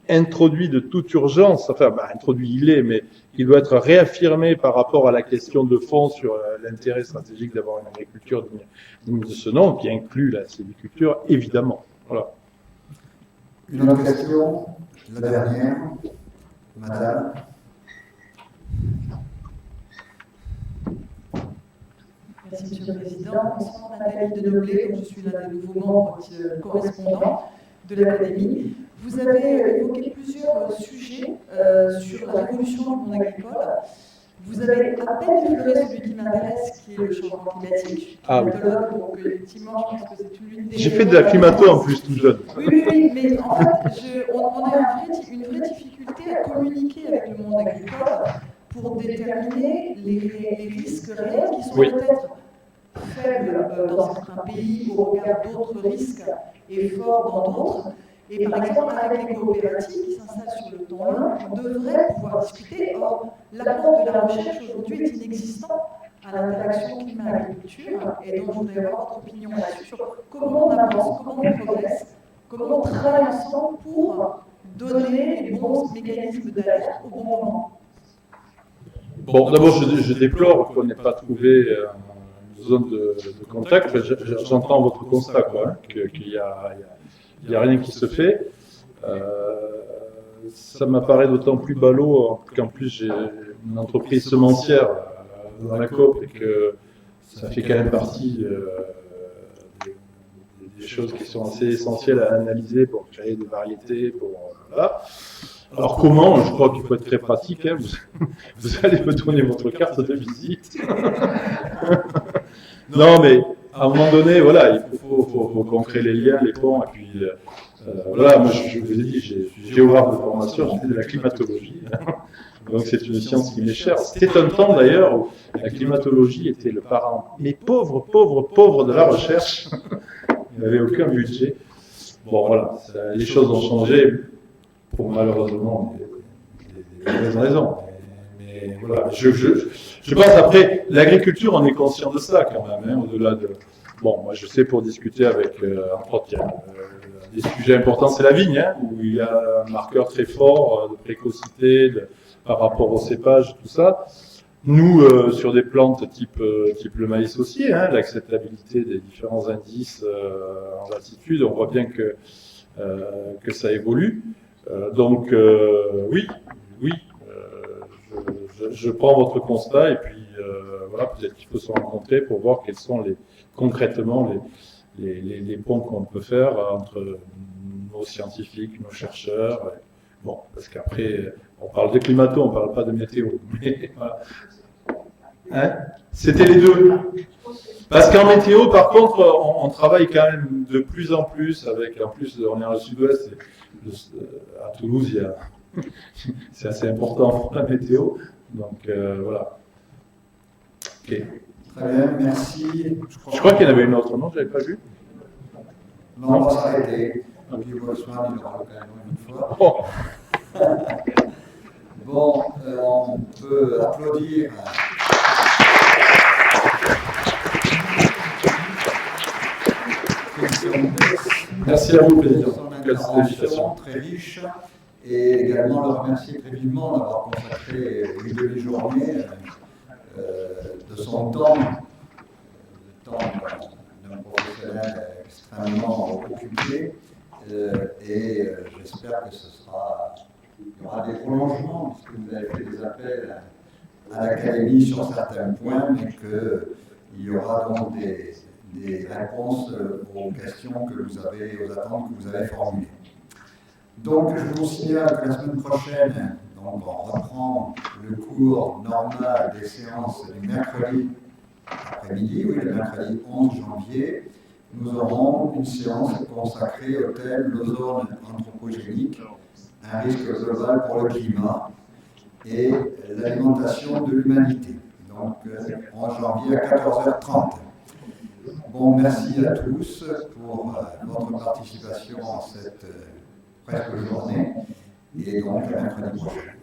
introduit de toute urgence. Enfin, introduit il est, mais qui doit être réaffirmé par rapport à la question de fond sur l'intérêt stratégique d'avoir une agriculture digne de ce nom, qui inclut la sylviculture, évidemment. Voilà. Une autre question, la dernière, madame. Merci, Monsieur le Président. Bonsoir, Nathalie Denoblé, donc je suis l'un des nouveaux membres correspondants de l'Académie. Vous avez évoqué plusieurs sujets sur la révolution du monde agricole. Vous avez à peine effleuré celui qui m'intéresse, qui est le changement climatique. Je suis climatologue, donc effectivement, je pense que c'est l'une des... J'ai fait de la climato en plus, tout jeune. Oui, mais en fait, on a une vraie difficulté à communiquer avec le monde agricole pour déterminer les risques réels qui sont peut-être faibles dans certains pays au regard d'autres risques et forts dans d'autres. Et par exemple, avec les coopératives qui s'installent sur le temps long, on devrait pouvoir discuter. Or, l'apport de la recherche aujourd'hui est inexistant à l'interaction climat-agriculture, et donc je voudrais avoir votre opinion là-dessus sur comment on avance, comment on progresse, comment on travaille ensemble pour donner les bons mécanismes d'alerte au bon moment. Bon, d'abord, je déplore qu'on n'ait pas trouvé une zone de contact. J'entends votre constat, quoi, hein, qu'il y a rien qui se fait. Ça m'apparaît d'autant plus ballot qu'en plus j'ai une entreprise semencière dans la COP et que ça fait quand même partie des choses qui sont assez essentielles à analyser pour créer des variétés. Voilà. Alors comment? Je crois qu'il faut être très pratique. Hein. Vous allez me donner votre carte de visite. Non, mais à un moment donné, voilà, il faut qu'on crée les liens, les ponts, et puis voilà, moi je vous ai dit, j'ai géographe de formation, je fais de la climatologie, donc c'est une science qui m'est chère. C'était un temps d'ailleurs où la climatologie était le parent, mais pauvre de la recherche, il n'y avait aucun budget. Bon voilà, les choses ont changé, pour malheureusement des mauvaises raisons. Mais voilà, je pense après, l'agriculture, on est conscient de ça quand même, hein, au-delà bon, moi je sais pour discuter avec, entre autres, il y a, des sujets importants, c'est la vigne, hein, où il y a un marqueur très fort de précocité par rapport au cépage, tout ça. Nous, sur des plantes type le maïs aussi, hein, l'acceptabilité des différents indices en latitude, on voit bien que ça évolue. Donc oui, je prends votre constat et puis voilà, peut-être qu'il faut se rencontrer pour voir quels sont concrètement les ponts qu'on peut faire entre nos scientifiques, nos chercheurs. Bon, parce qu'après, on parle de climato, on ne parle pas de météo. Mais, voilà. Hein, c'était les deux. Parce qu'en météo, par contre, on travaille quand même de plus en plus avec, en plus, on est dans le sud-ouest, à Toulouse, c'est assez important pour la météo. Donc voilà. Ok. Très bien, merci. Je crois qu'il y en avait une autre, non? Je n'avais pas vu. Non, on va s'arrêter. Puis Wolfsman, il aura l'occasion une fois. Oh. Bon, on peut applaudir. Merci à vous, Président. Son intervention très riche et également le remercier très vivement d'avoir consacré une demi-journée de son temps, le temps d'un professionnel extrêmement occupé. Et j'espère que il y aura des prolongements, puisque vous avez fait des appels à l'Académie sur certains points, mais qu'il y aura donc des réponses aux questions que vous avez, aux attentes que vous avez formulées. Donc, je vous signale que la semaine prochaine, donc, on reprend le cours normal des séances du mercredi après-midi, oui, le mercredi 11 janvier. Nous aurons une séance consacrée au thème l'ozone anthropogénique, un risque global pour le climat et l'alimentation de l'humanité. Donc, 11 janvier à 14h30. Bon, merci à tous pour votre participation à cette presque journée et donc à mercredi prochain.